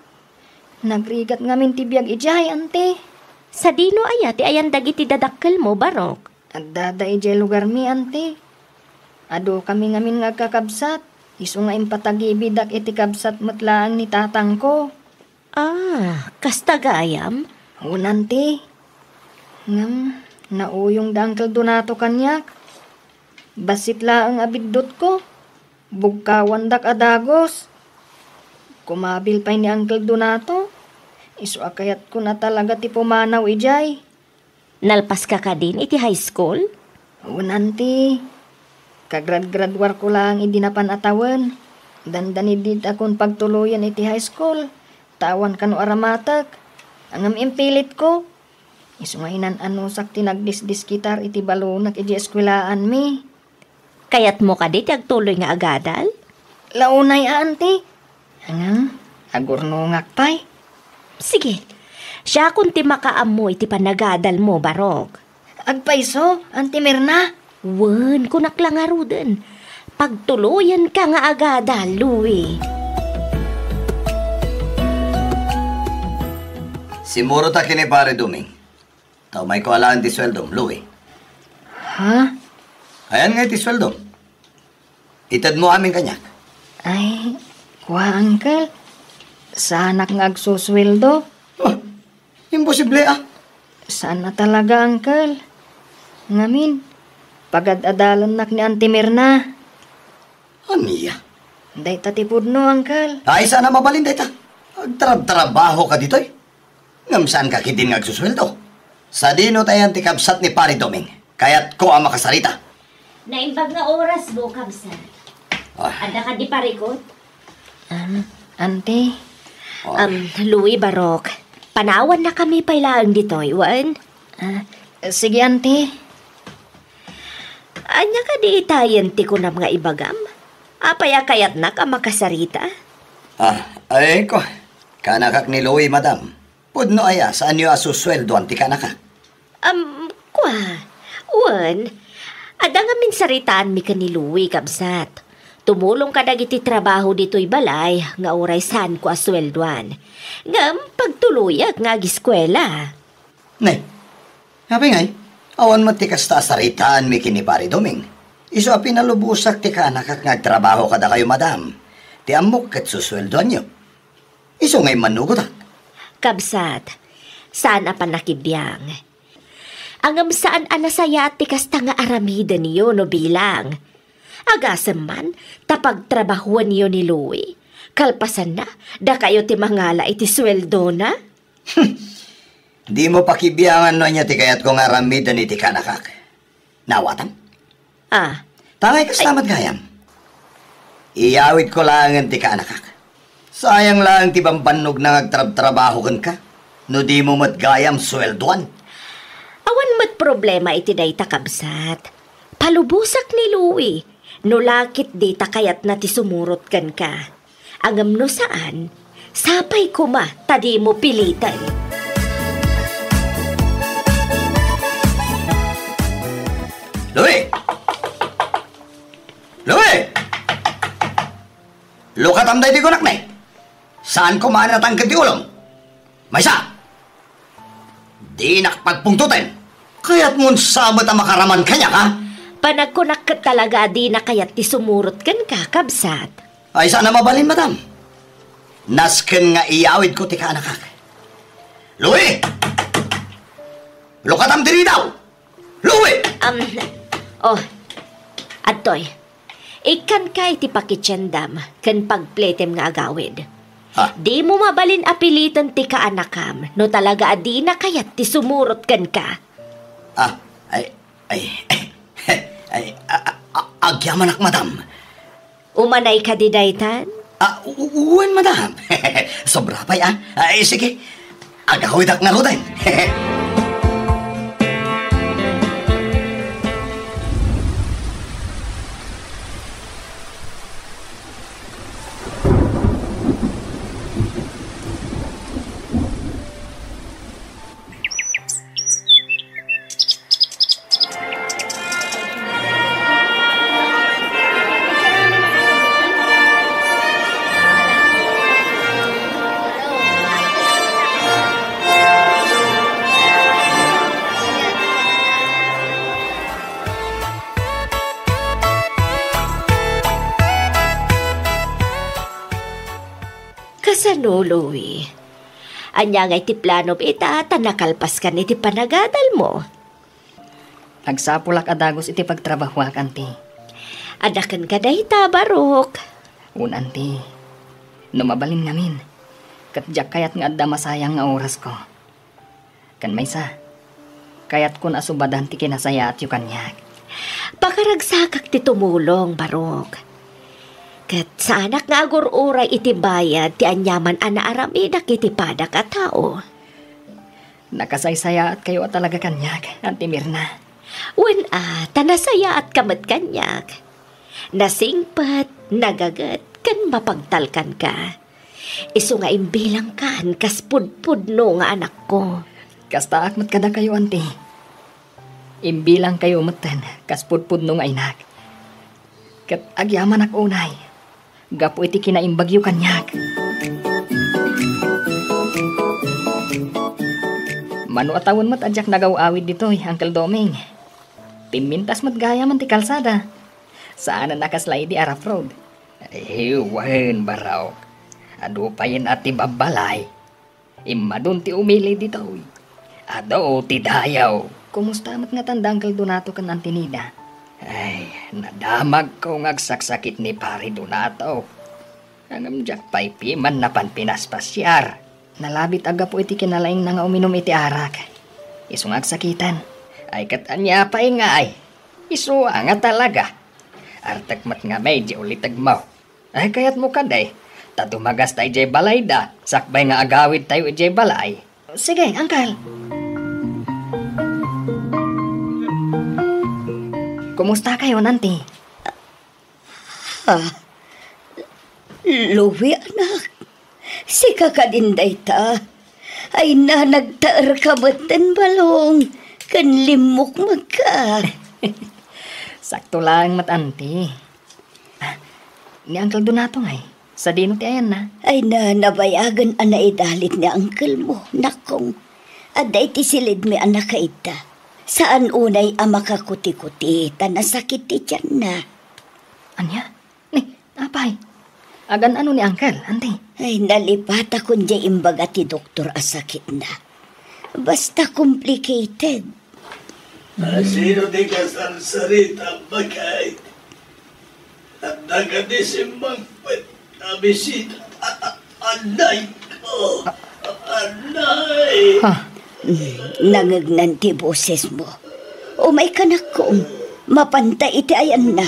S5: Nagrigat ngamin ti biyag ijay, ante.
S4: Sa dino aya ti ayan dagiti dadakkel mo, Barok.
S5: At dada ijay lugar mi, ante. Ado kami ngamin nga kakabsat. Isu nga impatagibidak iti kabsat matlaang ni tatang ko.
S4: Kastagayam?
S5: Unan ti. Ngam, nauyong da Uncle Donato kanyak. Basit laang abiddot ko. Bugkawan dak adagos. Kumabil pa ni Uncle Donato. Isu akayat ko na talaga ti pumanaw ijay.
S4: Nalpas ka din iti high school?
S5: Unan ti. Kagrad-gradwar ko lang idi napanatawan. Dandan idit akong pagtuluyan iti high school. Tawan kano aramatak. Angam impilit ko. Isu nga inan-anusak tinagdisdis kitar iti balunak iti eskwelaan mi.
S4: Kayat mo ka dit agtuloy nga agadal?
S5: Launay auntie. Angam, agurnungak pay.
S4: Sige, siya kung ti makaam mo iti panagadal mo, Barok.
S5: Agpaiso, Auntie Mirna.
S4: Wen, kunak lang nga ruden. Pagtuluyan ka nga agadal, Louie.
S6: Simuro ta kini pare Duming. Tao may ko alaan ti sweldo, Louie.
S5: Ha?
S6: Ayan nga ti sweldo. Itad mo aming kanyak.
S5: Ay, kuha Uncle. Sanak nga agsusweldo.
S6: Oh, imposible
S5: Sana talaga, Uncle. Ngamin, pagad-adalan nak ni Auntie Mirna.
S6: Aniya.
S5: Day tatipod no, Uncle.
S6: Ay, sana mabalin dita. Agtrabaho ka dito eh. Ngam saan ka kitin ngagsusweldo? Sa dino tayo ti kabsat ni pare Doming. Kaya't ko ang makasarita.
S4: Naimbag nga oras mo, Kamsa. Ada ka di parikot?
S5: Auntie.
S4: Louie, Barok. Panawan na kami pailaan dito, Iwan.
S5: Sige, Auntie.
S4: Anya ka di itayan ti ko na mga ibagam? Apaya kayat na ka makasarita?
S6: Ay ko. Kanakak ni Louie, madam. Pudno aya, saan niyo asusweldo ang ti kanakak?
S4: Kwa. Wan. Ada nga min saritaan mi ka ni Louie, Kamsat. Tumulong ka dagiti trabaho dito'y balay, nga oray saan ko asweldoan. Ngam, pagtuluyag nga giskwela.
S6: Ne, habi ngay, awan mo ti kasta saritaan mi kini pare Doming. Iso a pinalubusak ti kanakak ngagtrabaho kada kayo, madam. Ti amok kat susweldoan nyo. Iso ngay manugotak.
S4: Kabsat, saan pa nakibiyang? Angam saan anasaya ti kasta nga aramida niyo no bilang. Agasam man, tapagtrabahuan niyo ni Louie. Kalpasan na, da kayo ti mangala iti sweldo na?
S6: Di mo pakibiyangan no niya ti kayat kong aramida ni ti kanakak. Nawatan? Tangay kaslamat gayam. Iyawit ko lang ang ti kanakak. Sayang lang ti bambanog na ngagtrabaho ka. No di mo matgayam sweldoan.
S4: Awan mat problema iti dayta, Kabsat. Palubusak ni Louie. No lakit dita kayat na ti sumurot kan ka. Angam no saan, sapay ko ma, tadi mo pilitan.
S6: Louie! Louie! Lukatam day di kunak na eh. Saan ko manatangkad di ulong? Maysa! Di nakapagpungtutin. Kaya't ngun sabot ang makaraman kanya ka?
S4: Panagkunak ka talaga di na kayat ti sumurot kan ka, Kabsat.
S6: Ay sana mabalin, madam. Nasken nga iyawid ko ti kanakak. Louie! Lukatam diri daw! Louie!
S4: Adtoy, ikan ka iti pakitsendam kan pagpletem nga agawid. Di mo mabalin apilitan ti kaanakam no talaga adi na kayat ti sumurot kan ka.
S6: Agyaman ak, madam.
S4: Umanay ka di daytan?
S6: Uwan, madam. Sobra pa yan. Sige, agawid ak nga rutin.
S4: Kasano, Louie? Anya nga iti plano ita, tanakalpas ka iti panagadal mo.
S5: Agsapulak adagos iti pagtrabahuak, anti.
S4: Adakan ka na ita, Barok.
S5: Anti, numabalin ngamin. Katjak kayat nga adda masayang nga oras ko. Kan maysa, kayat ko nasubadan ti kinasaya at yu kanyak.
S4: Pakaragsakak ti tumulong, Barok. Kat sa anak nga agur-uray iti bayad ti anyaman ana aramidak iti padak at tao.
S5: Nakasaysaya at kayo at talaga kanyak, Auntie Mirna.
S4: Wen tanasaya at kamat kanyak. Nasingpat, nagagat, kan mapagtalkan ka. Isu nga imbilang kan, kas pudpudno nga anak ko.
S5: Kasta akmat kada kayo, Auntie. Imbilang kayo matan, kas pudpudno nga inak. Kat agyaman ak unay. Gapo iti kinaimbagyo kanyak. Mano atawon mat adyak nagaw-awid ditoy, Uncle Doming. Pimintas mat gaya man ti kalsada. Saan na nakaslay di Araf Road? Wan baraw. Ado pa yan ati babalay. Imadun ti umili ditoy. Ado ti dayaw. Kumusta mat nga tanda, Uncle Donato kan Antinida? Ay, nadamag ko ngagsaksakit ni Pari Donato. Ang amjak pa'y piman na panpinaspasyar. Nalabit aga po iti kinalaing na nga uminom iti arak. Isong agsakitan. Ay katanya pa'y nga ay. Isu nga talaga. Artakmat nga medyo ulitag mo. Ay kayat mo kaday. Tadumagas tayo jay balay da. Sakbay nga agawid tayo jay balay. Sige, Uncle. Kumusta kayo, Nanti?
S3: Louie, anak. Si kakadinday ta. Ay na nagtaar ka batan balong. Kan limok magka.
S5: Sakto lang, Auntie. Ni Uncle Donato ngay. Sa dino ti ayan na.
S3: Ay na nabayagan ana idalit ni uncle mo. Nakong. Aday ti silid mi anak ka ita. Saan unay ama ka kuti-kuti, tanasakit ti tiyan na.
S5: Anya? Ni, apay? Agan ano ni Uncle, Auntie?
S3: Ay, nalipata kung di imbaga ti doktor asakit na. Basta complicated.
S7: Sino di kasarsarita bagay? At nagadisimbang bisita. Anay ko! Anay!
S3: Nangagnan ti boses mo. O may kanak kong mapantay iti ayan na.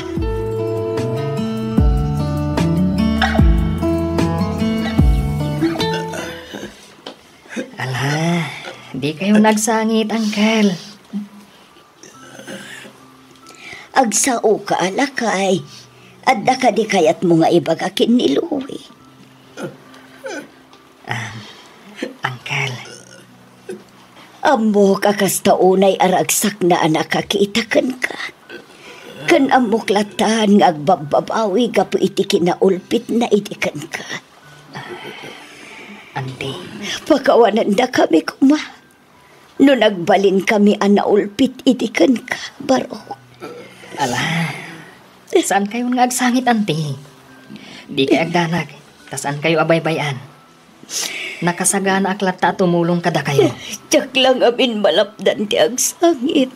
S5: Ala, di kayo nagsangit, Uncle.
S3: Agsao ka alakay. Adda ka di kayat mo nga ibagakin ni Louie.
S5: Uncle.
S3: Amo kakasta unay aragsak na anak kakitakan ka. Kan amok latan nga agbababawi gapo iti kinaulpit na itikan ka.
S5: Auntie.
S3: Pakawanan da kami kuma. No nagbalin kami anaulpit itikan ka, Barok.
S5: Ala, saan kayo ngagsangit, Auntie? Di kayo agdanag, tasaan kayo abaybayan. Nakasagana aklat ta tumulong kada kayo.
S3: Tiyak lang amin malapdan ti agsangit.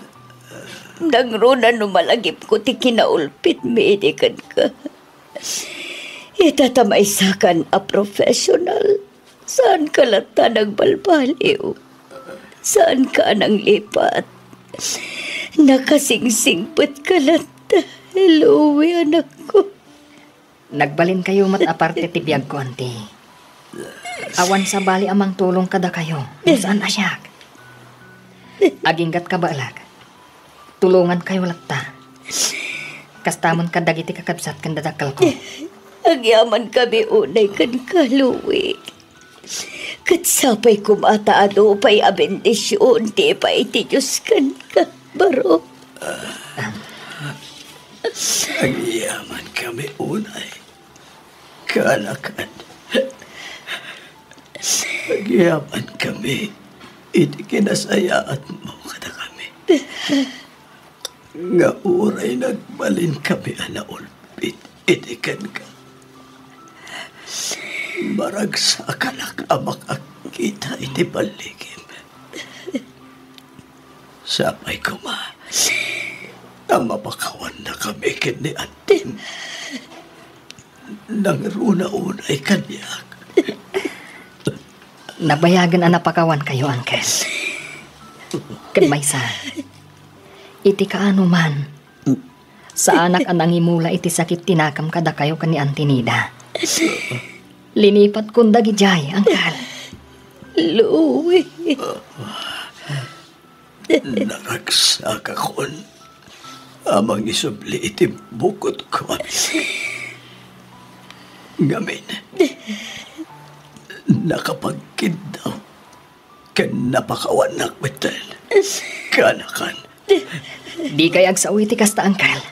S3: Nangruna no malagip ko ti kinaulpit medikan ka. Itatamaysakan a professional. Saan ka lata nagbalbaliw? Saan ka nang lipat? Nakasingsingpot ka lata. Louie, anak ko.
S5: Nagbalin kayo mat aparte ti biyag ko, Auntie. Awan sa bali amang tulong kada kayo. Saan asyak? Aginggat ka baalag. Tulungan kayo lata. Kastamon ka dagiti kakabsat kan dadakal ko.
S3: Agyaman kami unay kan ka, Louie. Katsapay kumataado pa'y abendisyon, di pa iti Diyos kan ka, Barok.
S7: Agyaman kami unay. Kanakan. Agyaman kami. Iti kinasayaan mo kada kami. Nga uray nagbalin kami anaulpit. Iti kan ka. Maragsa ka na ka makakita iti baligim. Sapay ko na mapakawan na kami kini atim. Nangruna-unay kanyak.
S5: Nabayagan ang napakawan kayo, Uncle. Kadmaysa, iti kaano man, sa anak ang nangimula iti sakit tinakam kada kayo kani Antinida. Linipat kong dagijay, Uncle.
S3: Louie.
S7: Naragsak akon. Amang isubli iti bukod ko. Ngamin. Nakapagkid daw. Kan napakawanak betel. Kanakan.
S5: Di kay agsawi ti kasta, Uncle.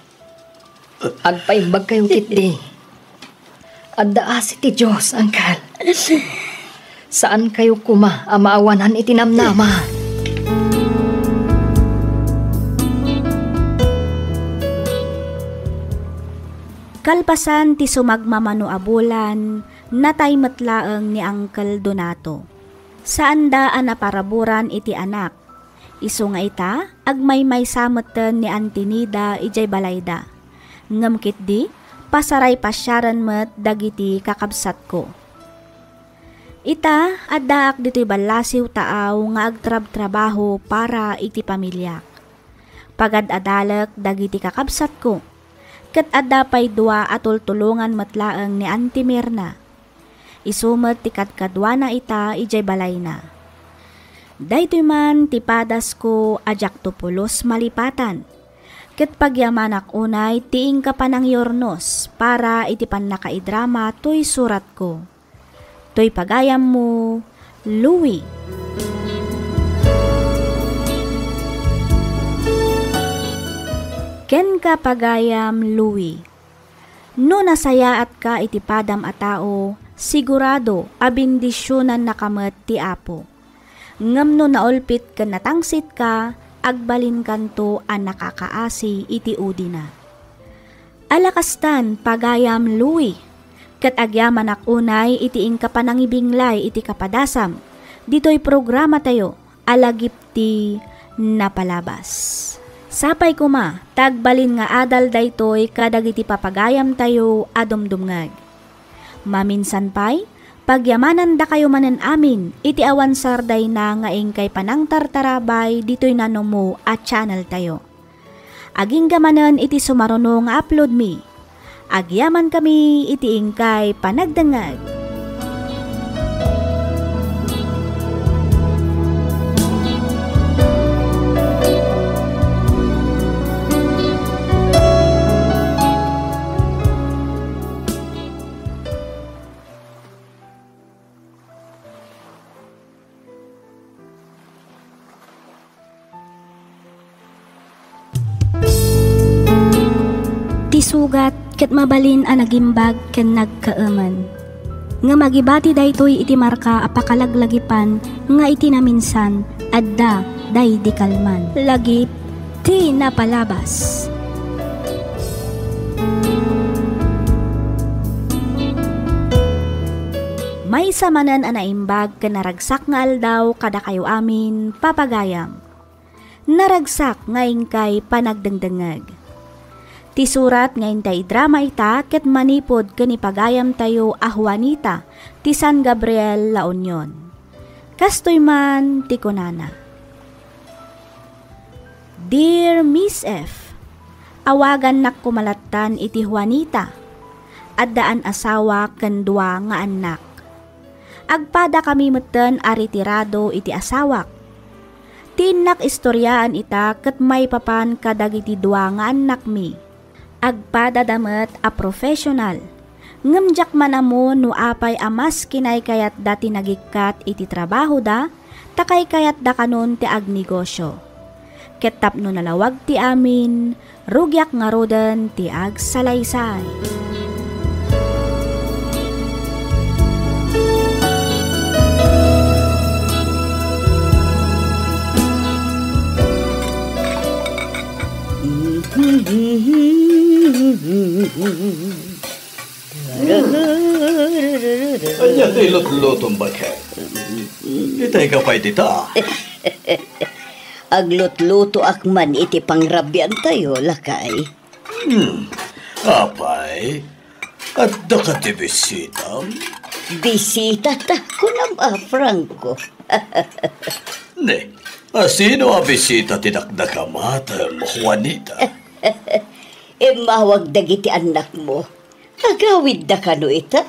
S5: Agpaimbag kayo kitdi. Addaas iti Diyos, Uncle. Saan kayo kuma amaawanan itinamnama?
S1: Kalpasan ti sumagmamano abulan, natay matlaeng ni Uncle Donato. Saan daan na paraburan iti anak? Isu nga ita, agmay sameten ni Antinida ijay balayda. Ngamkit di, pasaray pasyaran met dagiti kakabsat ko. Ita, addaak dito'y balasiw taaw nga agtrab-trabaho para iti pamilyak. Pagad-adalak dagiti kakabsat ko. Kat adda pay dua atultulungan matlaeng ni Auntie Mirna. Isumet ti kadkadwa na ita ijay balay na. Daytoy man ti padas ko ajak tupulos malipatan. Ket pagyamanak unay tiing ka panang yornos para iti panakaidrama toy surat ko. Toy pagayam mo, Louie. Ken ka pagayam, Louie. No nasayaat ka iti padam a tao, sigurado abindisyonan nakamet ti Apo. Ngam no naulpit ken natangsit ka, agbalin kanto a nakakaasi iti udina. Alakastan pagayam, Louie. Ket agyaman unay iti ingka panangibinglay iti kapadasam. Dito'y programa tayo, alagip ti napalabas. Sapay kuma, tagbalin nga adal daytoy kadag iti papagayam tayo adumdumngag. Maminsan pay, pagyamanan da kayo manen amin, iti awan sarday na nga ingkay panang tartarabay dito'y nanomo at channel tayo. Aging gamanan iti sumaruno nga upload me. Agyaman kami iti ingkay panagdangag. Sugat ket mabalin a nagimbag ken nagkaaman. Nga magibati daytoy iti marka apakalaglagipan nga iti naminsan adda day di kalman. Lagip ti napalabas. May samanan a naimbag ken naragsak nga aldaw kada kayo amin papagayam. Naragsak nga ingkay panagdangdangag. Ti surat ngayon tay drama ita ket manipod kanipagayam tayo a Juanita ti San Gabriel La Union. Kastoy man ti kunana. Dear Miss F, awagan nak kumalatan iti Juanita. Addaan asawa ken dua nga anak. Agpada kami meten a retirado iti asawak. Tinak istoryaan ita ket may papan kadagiti dua nga anak mi. Agpada damet a professional. Ngamjak manamo no apay amas kinay kayat dati nagikat iti trabaho da, takay kayat da kanon ti agnegosyo. Ket tapno nalawag ti amin, rugyak nga roden ti agsalaysay.
S7: Anya tayo lot-lotong bakit? Itay ka pa itita.
S3: Aglot-luto akman iti pangrabyan tayo, lakay.
S7: Apay, at ka ti bisita.
S3: Bisita ta ko na Franco.
S7: Ne, sino a bisita tinakdakamata mo, Juanita?
S3: Mawag dagiti anak mo. Agawid da kano ita.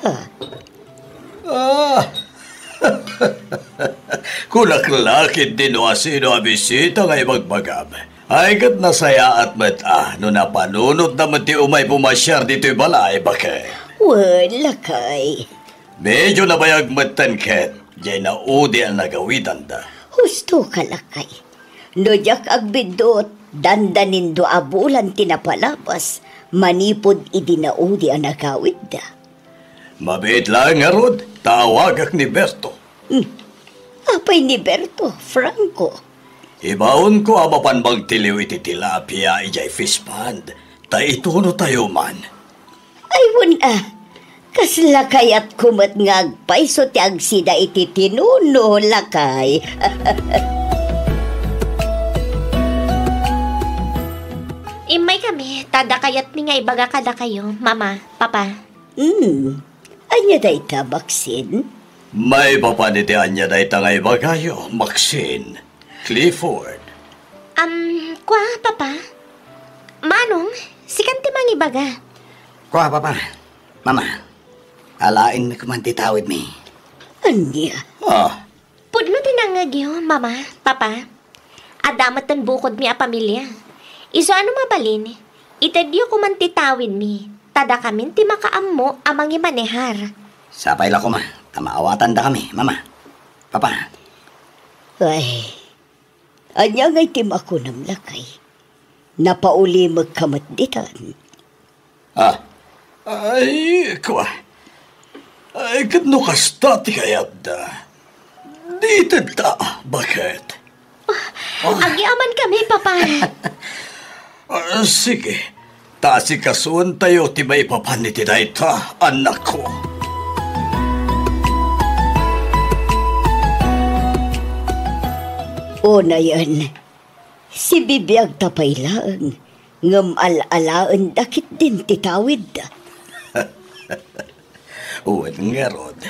S7: Kulaklakid din o sino a bisita ngay magbagam. Ay kat nasaya at mata no napanunot na mati umay pumasyar dito'y balay bakit?
S3: Wala kay.
S7: Medyo nabayag matan ket, jay na udi ang nagawitan da.
S3: Husto ka lakay. No jak agbidot, dandanin do abulan tinapalabas, manipod idinaudi ang nagawid da.
S7: Mabit lang nga rod, tawagak ni Berto.
S3: Apay ni Berto, Franco.
S7: Ibaon ko amapan magtiliw iti tilapia ijay fish pond, ta ituno tayo man.
S3: Aywan kasla kayat kumat ngagpay so ti agsida iti tinuno lakay.
S4: Imay kami, tada kayat mi nga ibaga kada kayo, mama, papa.
S3: Anya day tabaksin?
S7: May papanitian niya day tangay bagayo, Maxine, Clifford.
S4: Kwa, papa? Manong, sikan ti mang ibaga.
S6: Kuha, papa. Mama, alain na kumantitawid mi.
S3: Anya?
S4: Pudno tinangagyo, mama, papa. Adamat tan bukod mi a pamilya. Iso ano mabalin? Itadyo kumantitawid mi. Tada kamin ti makaammo amang imanehar.
S6: Sapay la ko ma, tamaawatan da kami, mama. Papa.
S3: Ay, anya ngay tim ako ng lakay. Napauli magkamatditan.
S7: Ay, kuha. Ay, kadno kasta ti kayat da. Di ta, bakit?
S4: Agyaman kami, papa.
S7: Sige, tasikasuan tayo ti may papanitiday ta, anak ko.
S3: O na yan, si bibiyag tapaylaan, ngam al-alaan dakit din titawid da.
S7: Uwan nga rod.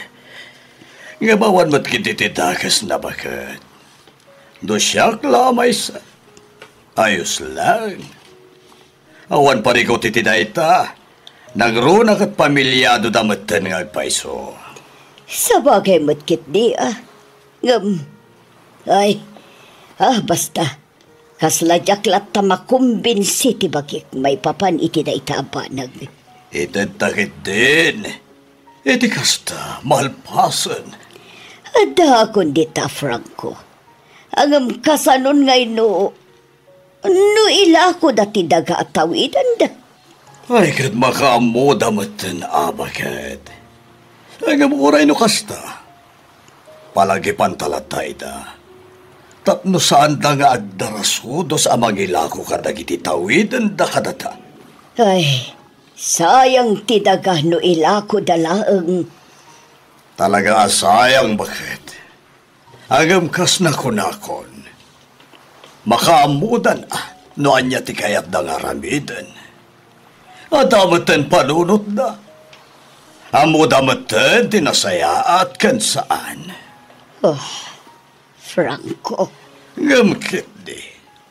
S7: Nga bawan mo't kitititakas na bakit? Do siyak lamay sa... Ayos lang. Awan pa rin ko titiday ta. Nagrunak at pamilyado damatan ng agpaiso.
S3: Sa bagay matkit di ngam... Ay, basta. Kasladyak ta makumbinsi ti bakik may papan iti da itabanag.
S7: Itantakit din. Iti kasta, malpasan.
S3: Ada kundi ta, Franco. Angam kasanon ngay no ila ko dati daga at tawidan da.
S7: Ay, kat makaamu damatan abakat. Angam uray no kasta. Palagi pantalatay da. Tapno saan da nga agdarasudo sa amang ilako kadagiti tawidan da kadata.
S3: Ay, sayang ti daga no ila ko dalaang.
S7: Talaga sayang bakit? Agam kas na kunakon. Makaamudan no anya ti kayat da nga ramidan. At amatan panunot da. Amudamatan tinasaya at kansaan.
S3: Franco.
S7: Ngamkit di.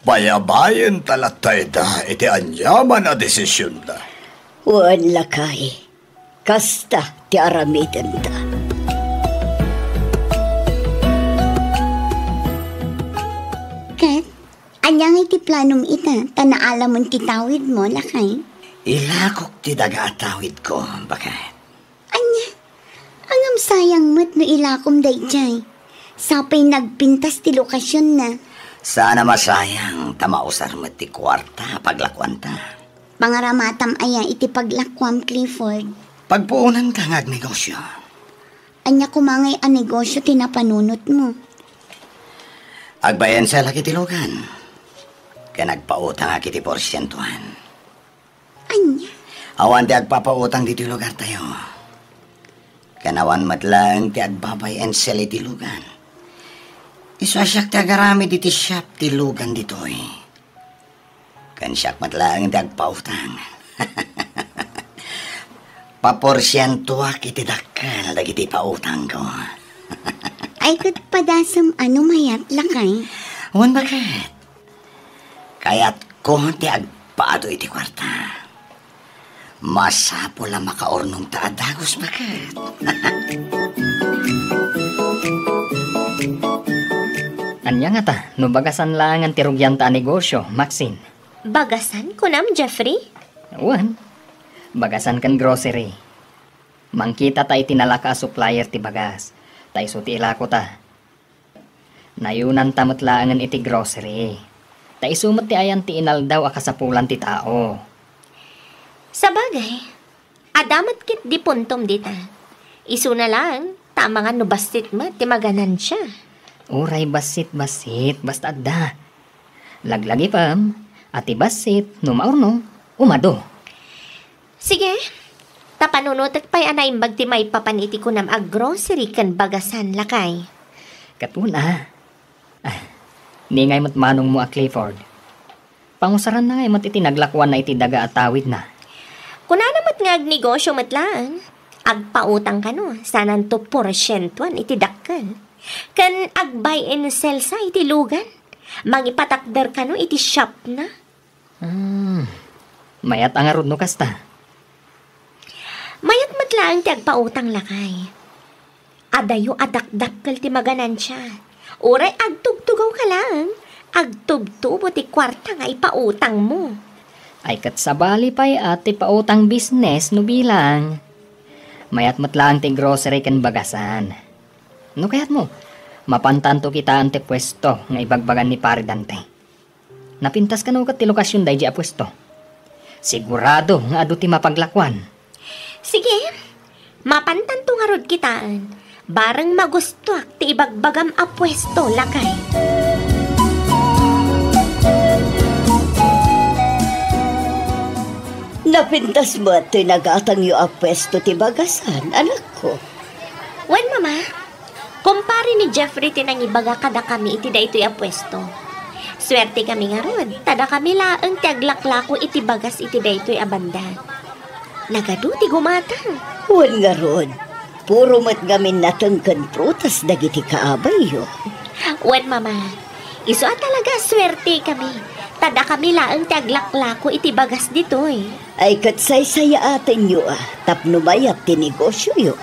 S7: Bayabayan talatay da iti anyaman a desisyon da.
S3: Wan lakay. Kasta ti aramidan da.
S8: Kat, anyang iti planom ita, tanaala mong titawid mo, lakay?
S6: Ilakok ti daga atawid ko, bakit?
S8: Anya, angam sayang mo't no ilakom day jay. Sapay nagpintas ti lokasyon na.
S6: Sana masayang tamausar mo ti kwarta paglakwan ta.
S8: Pangaramatam aya iti paglakwam, Clifford.
S6: Pagpuunan ka nga negosyo.
S8: Anya kumangay ang negosyo tinapanunot mo.
S6: Agbayan sa laki tilugan. Kaya nagpautang nga kiti porsyentuhan.
S8: Anya?
S6: Awan ti agpapautang dito lugar tayo. Kanawan matlang ti agbabay and sell iti lugan. Iswasyak ti agarami diti shop ti lugan dito eh. Kansyak matlang ti agpautang. Paporsyentuak iti dakkel dagiti pautang ko.
S8: Ay kat padasam mayat lakay.
S6: Awan bakit? Kaya't ko ti agpaado iti kwarta. Masapo lang makaornong taadagos bakit?
S5: Anya nga ta, no bagasan lang ang tirugyan ta negosyo, Maxine.
S4: Bagasan ko nam, Jeffrey?
S5: Awan, bagasan kan grocery. Mangkita ta itinalaka supplier ti bagas. Tay so ti ilako ta. Nayunan tamot laangan iti grocery. Tay sumot ti ayan ti inaldaw akasapulan ti tao.
S4: Sa bagay, adamat kit di puntom dita. Isu na lang, tama nga no basit mo, ti maganan siya.
S5: Uray basit, basta adda. Laglagi pam, ati basit, no maurno, umado.
S4: Sige, tapanunutat pa'y anaimbag ti may papaniti ko nam ag-grocery kan bagasan lakay.
S5: Katuna, ni ngay mat manong mo a Clifford. Pangusaran na ngay mat iti naglakwan na iti daga at tawid na.
S4: Kuna namat nga agnegosyo matlaan, agpautang ka no, sanan to porsyentuan iti dakkel. Kan agbuy and sell sa iti lugan, mangipatakder ka no iti shop na.
S5: Mayat ang arod no kasta.
S4: Mayat matlaan ti agpautang lakay. Adayo adakdakkel ti maganan siya. Uray agtugtugaw ka lang, agtubtubo ti kwarta nga ipautang mo.
S5: Ay kat sabali pa'y ati pautang business no bilang. Mayat matlang ti grocery kan bagasan. No kayat mo, mapantanto kita ante pwesto nga ibagbagan ni pare Dante. Napintas ka no kat ti lokasyon day di a pwesto. Sigurado nga adu ti mapaglakwan.
S4: Sige, mapantanto nga rod kitaan. Barang magustuak ti ibagbagam a pwesto lakay.
S3: Napintas mo at nagatang yu a pwesto ti bagasan, anak ko.
S4: Wen, mama, kumpare ni Jeffrey tinangibaga kada kami iti da ito a pwesto. Swerte kami nga rod, tada kami laang ti aglaklako iti bagas iti da ito a banda. Nagadu ti gumatang.
S3: Wan nga rod, puro mat gamin natangkan prutas dagiti kaabay yu.
S4: Wen, mama, iso at talaga swerte kami. Tada kami laang ti aglaklako iti bagas dito eh.
S3: Ay kat say-saya atin yu tapno mayat ti negosyo yu.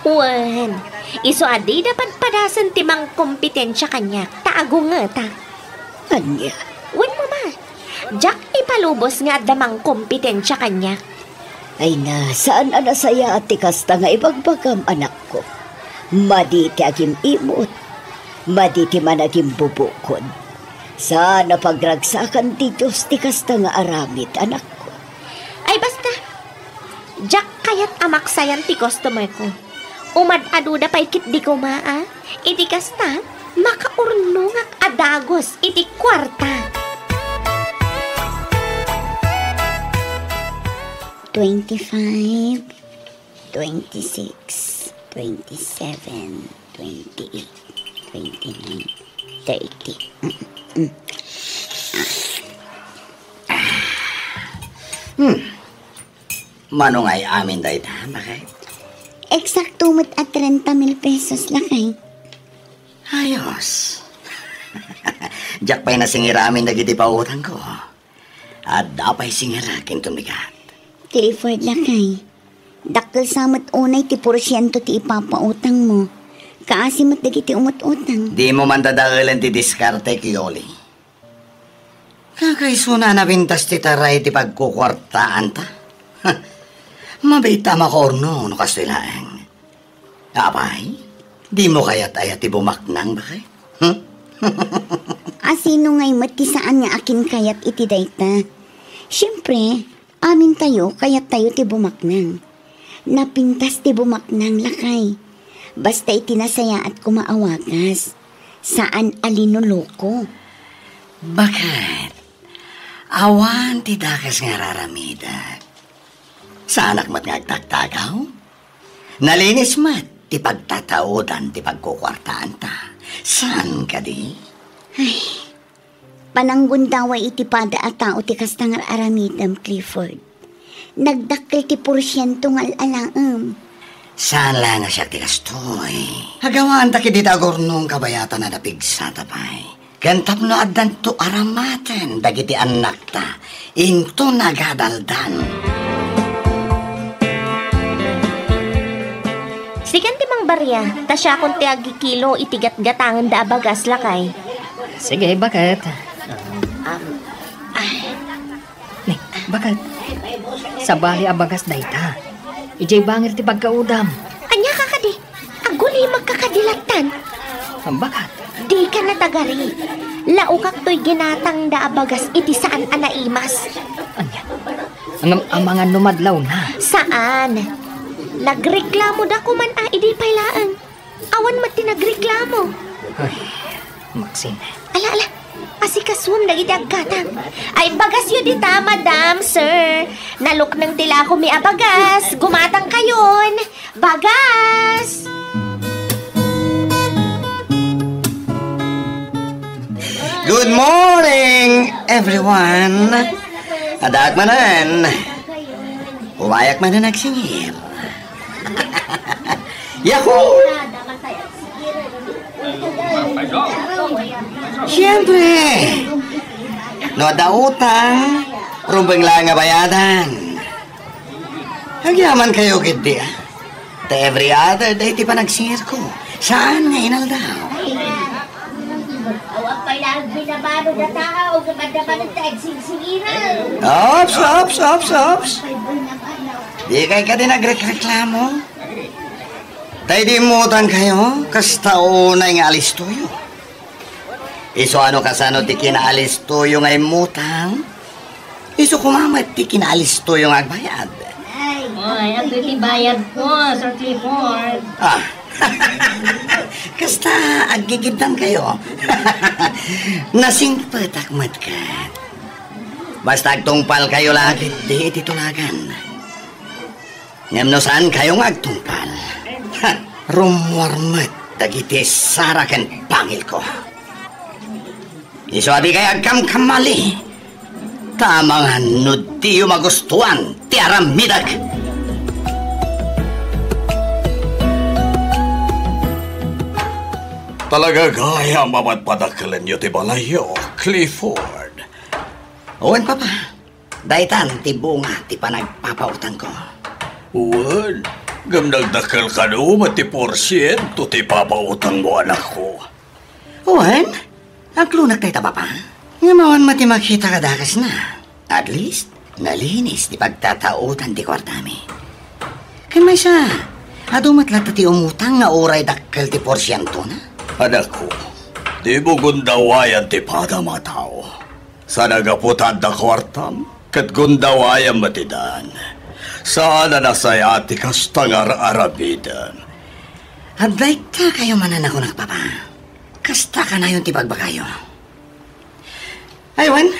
S4: Wan, iso adi dapat padasan ti mang kompetensya kanya, taago nga ta.
S3: Anya?
S4: Wan, mama, Jack ipalubos nga damang kompetensya kanya.
S3: Ay na, saan anasaya at ti kasta nga ibagbagam anak ko? Maditi agim imot, maditi man agim bubukod. Sana pagragsakan ti Diyos ti kasta nga aramid, anak ko.
S4: Ay basta, Jack kayat amaksayan ti customer ko. Umad-aduda pa ikit di ko maa, iti kasta, makaurnungak adagos iti kwarta.
S8: 25, 26, 27, 28, 29, 30.
S6: Manong ay amin dahi ta, bakit?
S8: Eksakto mo't at 30,000 pesos lakay.
S6: Ayos. Diyak pa'y nasingiramin dagiti pautang ko. At dapay singirakin tumigat.
S8: Clifford lakay. Dakkel samot unay ti porsyento ti ipapautang mo. Kaasimat dagiti umut-utang.
S6: Di mo man dadakalan ti diskarte, Kiyoli. Kakaisuna na bintas ti taray ti pagkukwartaan ta. Mabita makorno no kastilaeng. Abay, di mo kaya't ayat ti bumaknang bakit?
S8: Asino ngay mati saan nga akin kayat iti dayta? Siyempre, amin tayo kayat tayo ti bumaknang. Napintas ti bumaknang lakay. Basta itinasaya at kumaawakas. Saan alinuloko?
S6: Bakit? Awan ti dakas nga raramida. Saanak mat ngagtagtagaw? Nalinis mat, ti pagtataudan, ti pagkukwartaan ta. Saan ka di?
S8: Pananggundaway iti pada at tao ti kastangar aramidam, Clifford. Nagdakkel ti porsyento ng alalaam.
S6: Saan lang nga siya ti kastoy? Hagawaan ta kidita gurnong kabayatan na napigsa tapay. Gantap no addan to aramaten, dagiti anak ta, into nagadaldan.
S4: Sikan ti Mang Barya, ta siya kung ti agikilo itigat-gatangan da abagas lakay.
S5: Sige, bakit? Ning, bakit? Sa bali abagas dayta. Ijay bangir ti pagkaudam.
S4: Anya ka kadi, aguli magkakadilatan.
S5: Bakit?
S4: Di ka natagari. Laukak to'y ginatang da abagas iti saan anaimas.
S5: Anya? Ang mga numadlaw na.
S4: Saan? Nagreklamo da kuman idi pailaan. Awan mat tinagreklamo.
S5: Ay, Maxine.
S4: Ala, asikaswam dagiti agkatang. Ay bagas yu dita, madam, sir. Naluk ng tila ko may abagas. Gumatang kayon. Bagas!
S6: Good morning, everyone. Adak manan. Umayak man na nagsingir. Yahoo! Siyempre. No da utang, rumbeng lang nga bayadan. Hagyaman kayo kiti, ah. Ta every other day ti pa nagsingir ko. Saan nga inaldaw?
S4: Awag pa lang binabano na tao kung madaman ang tagsinsingiran.
S6: Ops. Di kayo ka din nagreklamo. Tay di mutan kayo, kastao na yung alis tuyo. Iso ano kasano ti kinaalis tuyo nga mutang? Iso kumamat ti kinaalis tuyo nga agbayad.
S4: Ay, ang bayad ko, Sir Clifford.
S6: Kasta agigidan kayo. Nasingpatakmat ka. Basta agtungpal kayo lagi, di ititulagan. Ngam no saan kayo nga agtungpal? Rumwarmat dagiti saraken pangil ko. Iso adi kay agkam kamali. Tamang hanod ti magustuhan ti aramidag.
S7: Talaga gaya mamadpadakalan niyo ti balayo, Clifford.
S6: Uwan papa, daitan ti bunga ti panagpapautang ko.
S7: Uwan, gamnagdakal ka naman ti porsyento ti papautang mo anak ko.
S6: Uwan, aglunak tayo papa. Ngamawan mati makita ka dakas na. At least, nalinis ti pagtatautan ti kwartami. Kaya may siya, adumat lang ti umutang nga oray dakal ti porsyento na.
S7: Anak ko, di mo gundawayan ti padamataw. Sa nagaputan da kwartam, kat gundawayan matidan. Sana nasaya ti kastangar arabidan.
S6: Hadlay ka kayo mananakunak, papa. Kasta ka na yun ti pagbakayo. Aywan,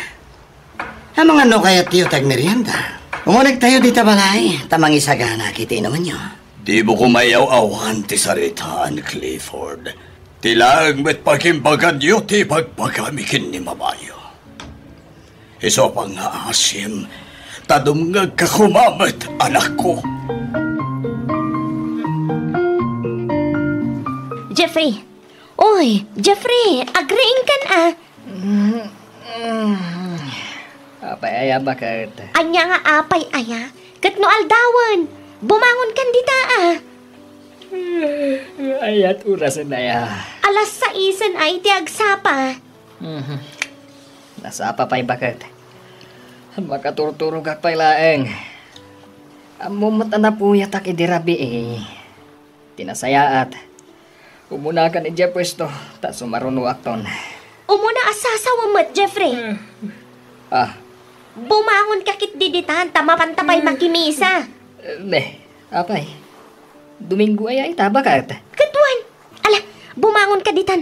S6: amang ano kaya tiyo tagmerienda? Umunag tayo di tabalay, tamang isagana kiti naman nyo.
S7: Di mo kumayaw-awan ti saritaan, Clifford. Tilang met pagimbagan niyo ti pagpagamikin ni Mamayo. Iso pang asim, tadumngag kakumamat, anak ko.
S4: Jeffrey! Oy, Jeffrey! Agreeing kan
S5: Apay aya bakit?
S4: Anya nga apay aya. Kat no aldawan. Bumangon kan dita
S5: Ayat oras na ya.
S4: Alas 6 ay ti agsapa.
S5: Nasapa pa'y bakit? Makaturturo ka pa'y laeng. Amumat na puya tak idirabi Tinasayaat. Umuna ka ni Jeff pwesto, ta sumaruno akton.
S4: Umuna asasawa mo't, Jeffrey. Bumangon ka kit diditan, tamapantapay makimisa.
S5: Apay. Domingo ay ita, bakit?
S4: Katuan. Ala, bumangon ka ditan.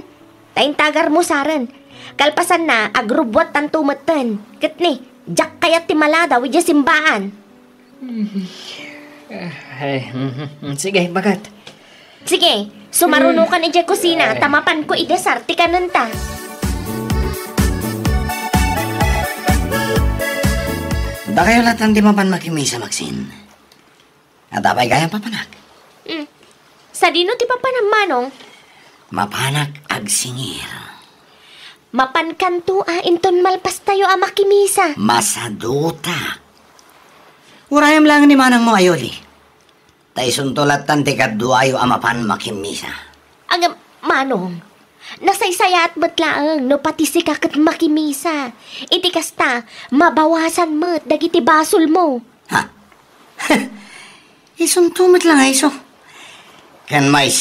S4: Taintagar mo saran. Kalpasan na, agrubwat tan tumatan. Kat ni, jak kayat ti malada, widya simbaan.
S5: Sige, bagat.
S4: Sige, sumaruno ka na dyan kusina. Tamapan ko idesarte ka nanta.
S6: Da kayo lahat di mapan makimisa, Maxine. At apay kayang papanak.
S4: Sa dino ti papanang manong?
S6: Mapanak ag singir.
S4: Mapankanto inton malpas tayo makimisa.
S6: Masaduta. Urayam lang ni manang mo ayoli. Tay suntulatan ti kadduayo mapan makimisa.
S4: Ang manong, nasaysayat mo't laang no pati si kakat makimisa. Iti kasta, mabawasan mo't dagiti basol mo.
S6: Ha? Isuntumit lang iso. Kan may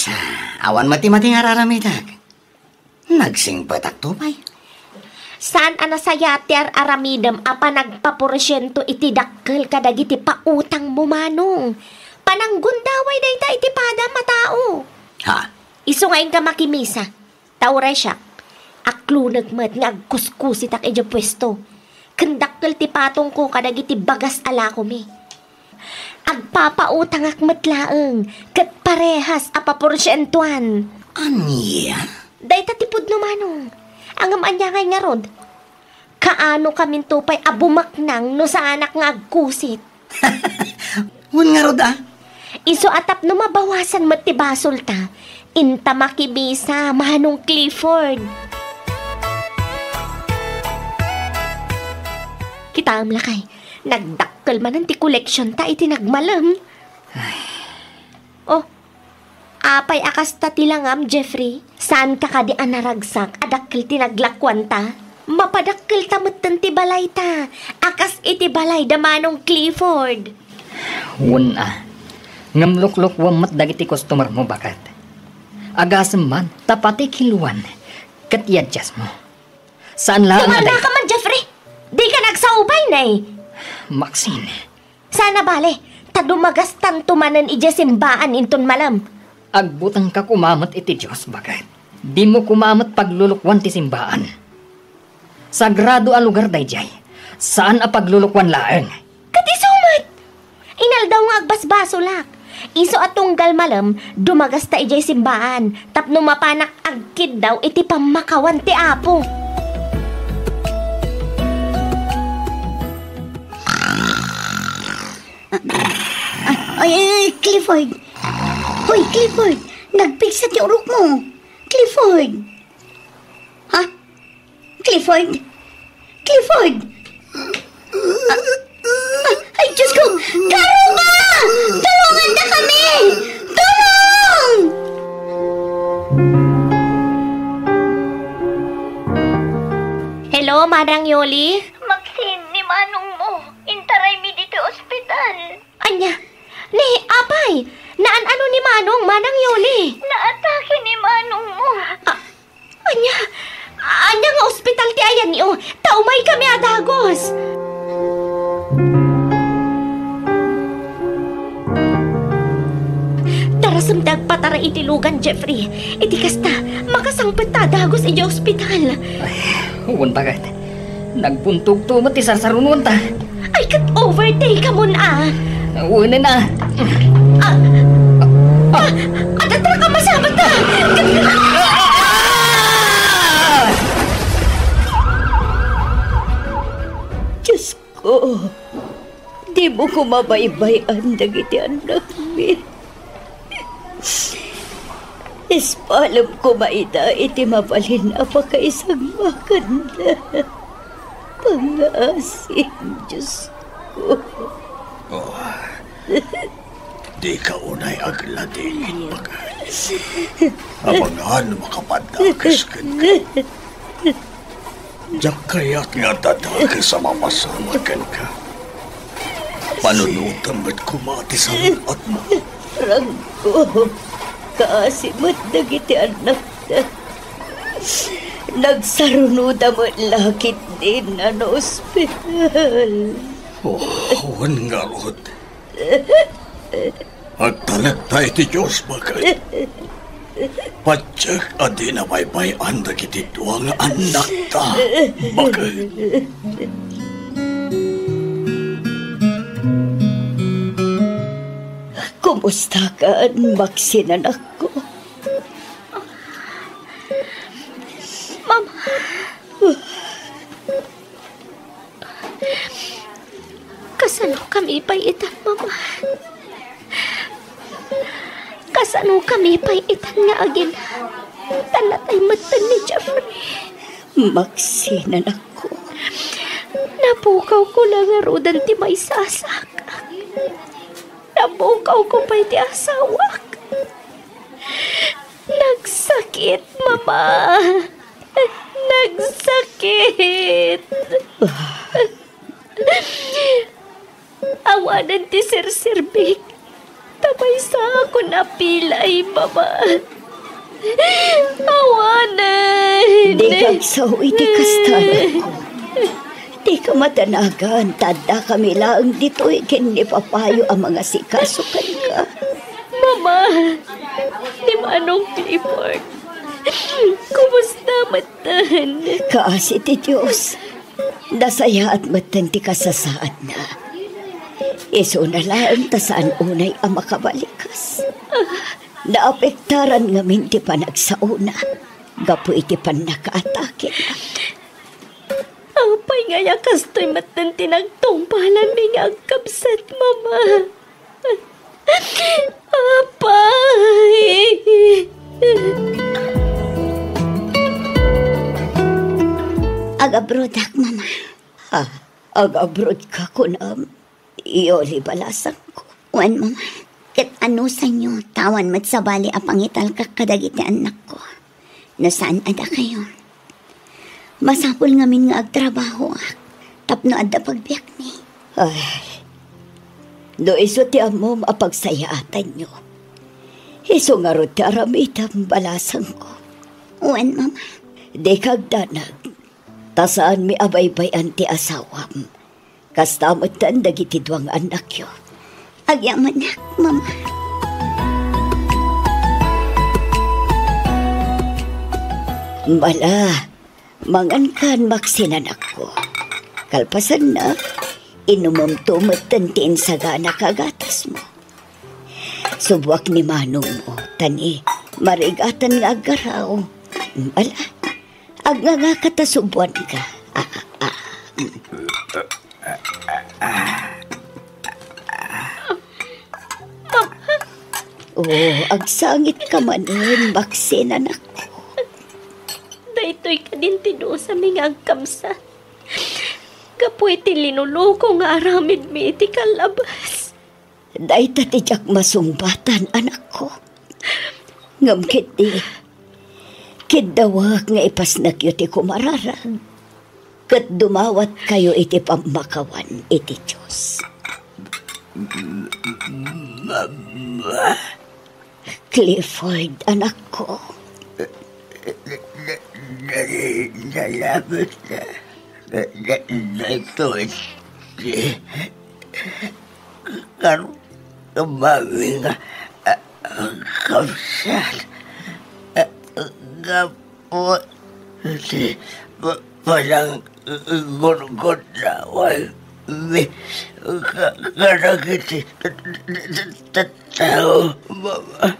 S6: awan mati-mati nga raramidag. Nagsing patak tupay.
S4: Saan anasayat ti aramidam apa nagpaporsyento iti dakkel kadagiti pautang mo manong. Pananggundaway dayta iti pada matao.
S6: Ha?
S4: Isu ngayon ka makimisa. Tauray siya. Aklunag mat nga agkuskusit ak edyo pwesto. Kendakkel ti patong ko kadagiti bagas ala ko mi. Agpapautang ak matlaeng kat parehas apaporsyentuan.
S6: Aniya?
S4: Dayta tipod no manong. Ang amanyangay nga rod. Kaano kamin tupay abumaknang no sa anak nga agkusit.
S6: Hun nga rod
S4: Iso atap no mabawasan matibasol ta. Inta makibisa manong Clifford. Kita am lakay. Nagdakkel man ang ti koleksyon ta iti nagmalam. Oh, apay akas ta tilangam, Jeffrey. Saan ka kadi anaragsak adakkel ti naglakwan ta? Mapadakkel ta mutten ti balay ta. Akas iti balay da manong Clifford.
S5: Ngamlukluk wamat dagiti customer mo bakat. Agasem man tapati kiluan. Ket yadjas mo. Saan lang
S4: Tumanda ka man, Jeffrey. Di ka nagsaubay na
S5: Maxine.
S4: Sana bale, tadumagas tanto manan ija simbaan inton malam.
S5: Agbutang ka kumamat iti Diyos bagat. Di mo kumamat paglulukwan ti simbaan. Sagrado a lugar dayjay. Saan a paglulukwan laeng?
S4: Kati sumat! Inal daw nga agbasbasolak. Iso atunggal malam, dumagas ta ijay simbaan. Tapno mapanak agkid daw iti pamakawan ti apo.
S8: Ay, Clifford. Hoy, Clifford. Nagpiksa ti urok mo. Clifford. Ha? Clifford? Clifford? Ay, Diyos ko! Karunga! Tulungan na kami! Tulong!
S4: Hello, Manang Yoli?
S3: Maxine, ni manong mo. Intaray mi dito ospital.
S4: Anya, ni apay, naan ano ni Manong, Manang Yoli?
S3: Naatake ni manong mo.
S4: Anya nga ospital ti ayan niyo, taumay kami adagos. Tarasam patara itilugan, Jeffrey. Iti kasta, makasangpet ta adagos iti ospital.
S5: Huwag bagat. Nagbuntog to mati sarsarunon ta.
S4: Ay, kat overtake ka mo na.
S5: Uwin na.
S4: Adatra ka masabat na.
S8: Diyos ko, di mo ko mabaybayan dagiti anak mi. Ispalam ko maida iti mabalin apa kaisang maganda. Pangasin, Diyos ko.
S7: Di ka unay agladingin bagat. Abangan makapadakas ka na. Diyak kaya't nga dadakas sa mamasamagan ka. Panunutan ba't kumati sa lahat mo?
S8: Rangko, kaasimat dagiti anak na. Nagsarunuda mo lakit din na ospital.
S7: Huwag nga rod. Agtalag tayo ti Diyos bagat. Patsak adi na baybayan dagiti duwang anak ta. Bagat.
S8: Kumusta ka, Maxine, anak ko?
S4: Mama. Kasano kami paitan, Mama? Kasano kami paitan nga agin? Talatay matan ni Jeffrey.
S8: Maxine, anak ko.
S4: Napukaw ko lang nga rodan ti may sasak. Napukaw ko pa iti asawak. Nagsakit, Mama. Nagsakit. Awanan ti Sir-Sir-Big. Tamay sa ako napilay, Mama. Awanan.
S8: Di kagsaw iti kastanan ko. Di ka matanagan. Tada kami lang dito ikinipapayo ang mga sikasukan ka.
S4: Mama, di Manong Clifford. Kumusta matan?
S8: Kaasi ti Diyos. Dasaya at matan ti kasasaad na. Iso na lang ta saan unay ang makabalikas. Naapektaran ngamin ti panagsauna. Gapu iti pan nakaatake na.
S4: Ang pay ngaya kastoy matan tinagtungpalan mi nga agkabsat, Mama. Apay!
S8: Agabrod ak, Mama. Agabrod ka kunam. Iyoli balasan ko.
S3: Wan, Mama. Kat ano sa inyo, tawan mat sa bali apangital kakadagiti anak ko. Nasaan ada kayo? Masapul ngamin nga agtrabaho ak. Tapno ada pagbiyak ni.
S8: Ay, do iso ti amom apagsayaatan nyo. Iso nga ro ti aramitam balasan ko.
S3: Wan, Mama.
S8: Di kagdanag. Tasaan mi abaybayan ti asawam. Kastamatan dagiti duwang anak yo.
S3: Agyaman ak, Mama.
S8: Mala, mangankan maksinanak ko. Kalpasan na, inumam tumatan ti insagana kagatas mo. Subwak ni manong mo, tani, marigatan nga agaraw. Mala, agnga katasubwan ka. Agsangit ka manon, Maxine, anak ko.
S4: Daytoy ka din tinuo sa mga agkamsa. Kapoy ti linuloko nga aramid mi iti kalabas.
S8: Dayta ti jak masumbatan, anak ko. Ngam kiti, kidawag nga ipasnak yu ti kumararag. Kat dumawat kayo iti pamakawan iti Diyos. Mama. Clifford, anak ko.
S6: Nalabat na ito. Karoon kumawin nga kapsat. Gapo palang gurgot na wal. Karagiti tao, Mama.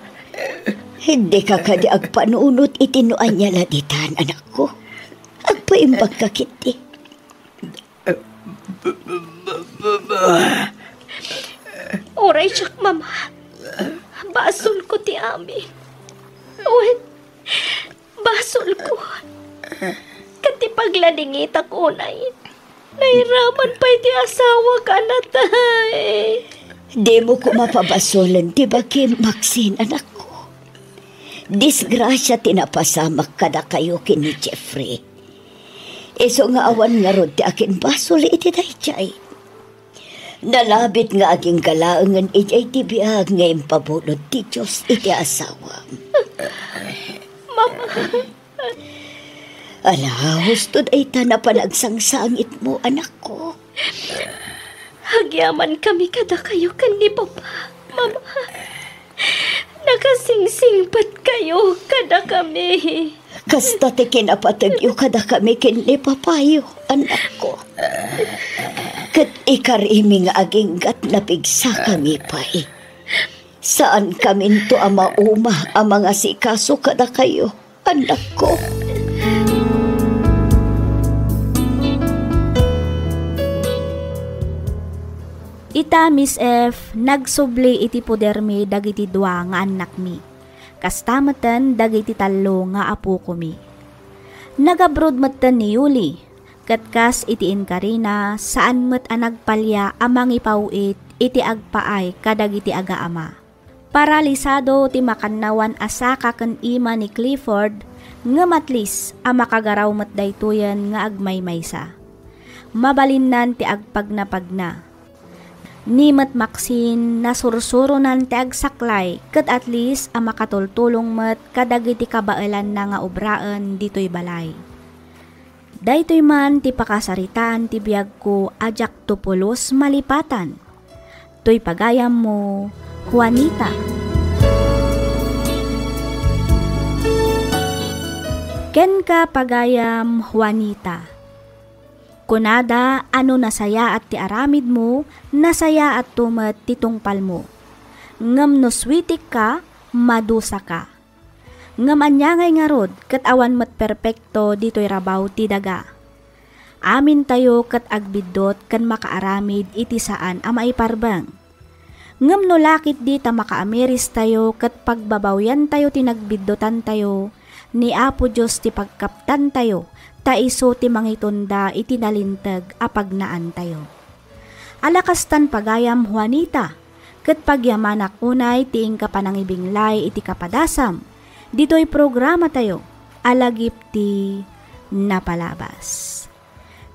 S8: Hindi ka kadi agpanunot itinuan niya laditan, anak ko. Agpaimbag ka kiti.
S4: Oray siyak, Mama. Basol ko ti amin. Uwan, basol ko. Kati pagladingit ako unay. Nairaman pa iti asawa ka na tay.
S8: Di mo ko mapabasolan, di ba Kim Maxine, anak ko? Disgrasya tinapasamak kada kayo kini Jeffrey. Iso nga awan nga rod ti akin basol iti dayjay. Nalabit nga aging galaangan iti ti biag nga impabulod ti Diyos iti asawa.
S4: Mama.
S8: Ala, hustod ay tanapanagsang-sangit mo, anak ko.
S4: Hagyaman kami kada kayo kan ni Papa, Mama. Nakasingsingpat kayo kada kami.
S8: Kasta ti kinapatagyo kada kami kinli papayo, anak ko. Kat ikariming aging gat na pigsa kami pa eh. Saan kami to ama-uma ang mga sikaso kada kayo, anak ko?
S1: Ita, Miss F, nagsubli iti puder mi dagiti dua nga anak mi. Kastamatan dagiti talo nga apo ko mi. Nagabrod matan ni Yuli, katkas iti inkarina saan met anagpalya amang ipauit iti agpaay kadagiti agaama. Paralisado ti makannawan asaka ken ima ni Clifford nga matlis a makagaraw met daytoyen nga agmaymaysa. Mabalinnan ti agpagnapagna. Ni met Maxine nasursuronan ti agsaklay ket at least a makatultulong met kadagiti kabaelan na nga obraan ditoy balay. Daytoy man ti pakasaritaan ti biag ko ajak tupulos malipatan. Toy pagayam mo, Juanita. Ken ka pagayam, Juanita. Kunada ano nasaya at ti aramid mo, nasaya at tumet ti tungpal mo. Ngam no switik ka, madusa ka. Ngam anyangay nga rod, kat awan mat perpekto dito'y rabaw ti daga. Amin tayo kat agbidot kan makaaramid iti saan a maiparbang. Ngam no lakit di ta makaamiris tayo kat pagbabawyan tayo tinagbidotan tayo, ni Apo Diyos ti pagkaptan tayo, taiso ti mangitunda iti nalintag apagnaan tayo. Alakastan pagayam, Juanita, kat pagyamanak unay tiing kapanangibinglay iti kapadasam, dito'y programa tayo, alagip ti napalabas.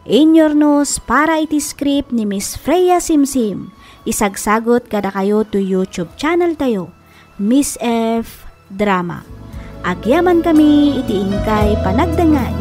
S1: Inyornos para iti script ni Miss Freya Simsim, isagsagot kada kayo to YouTube channel tayo, Miss F Drama. Agyaman kami iti ingkay panagdangay.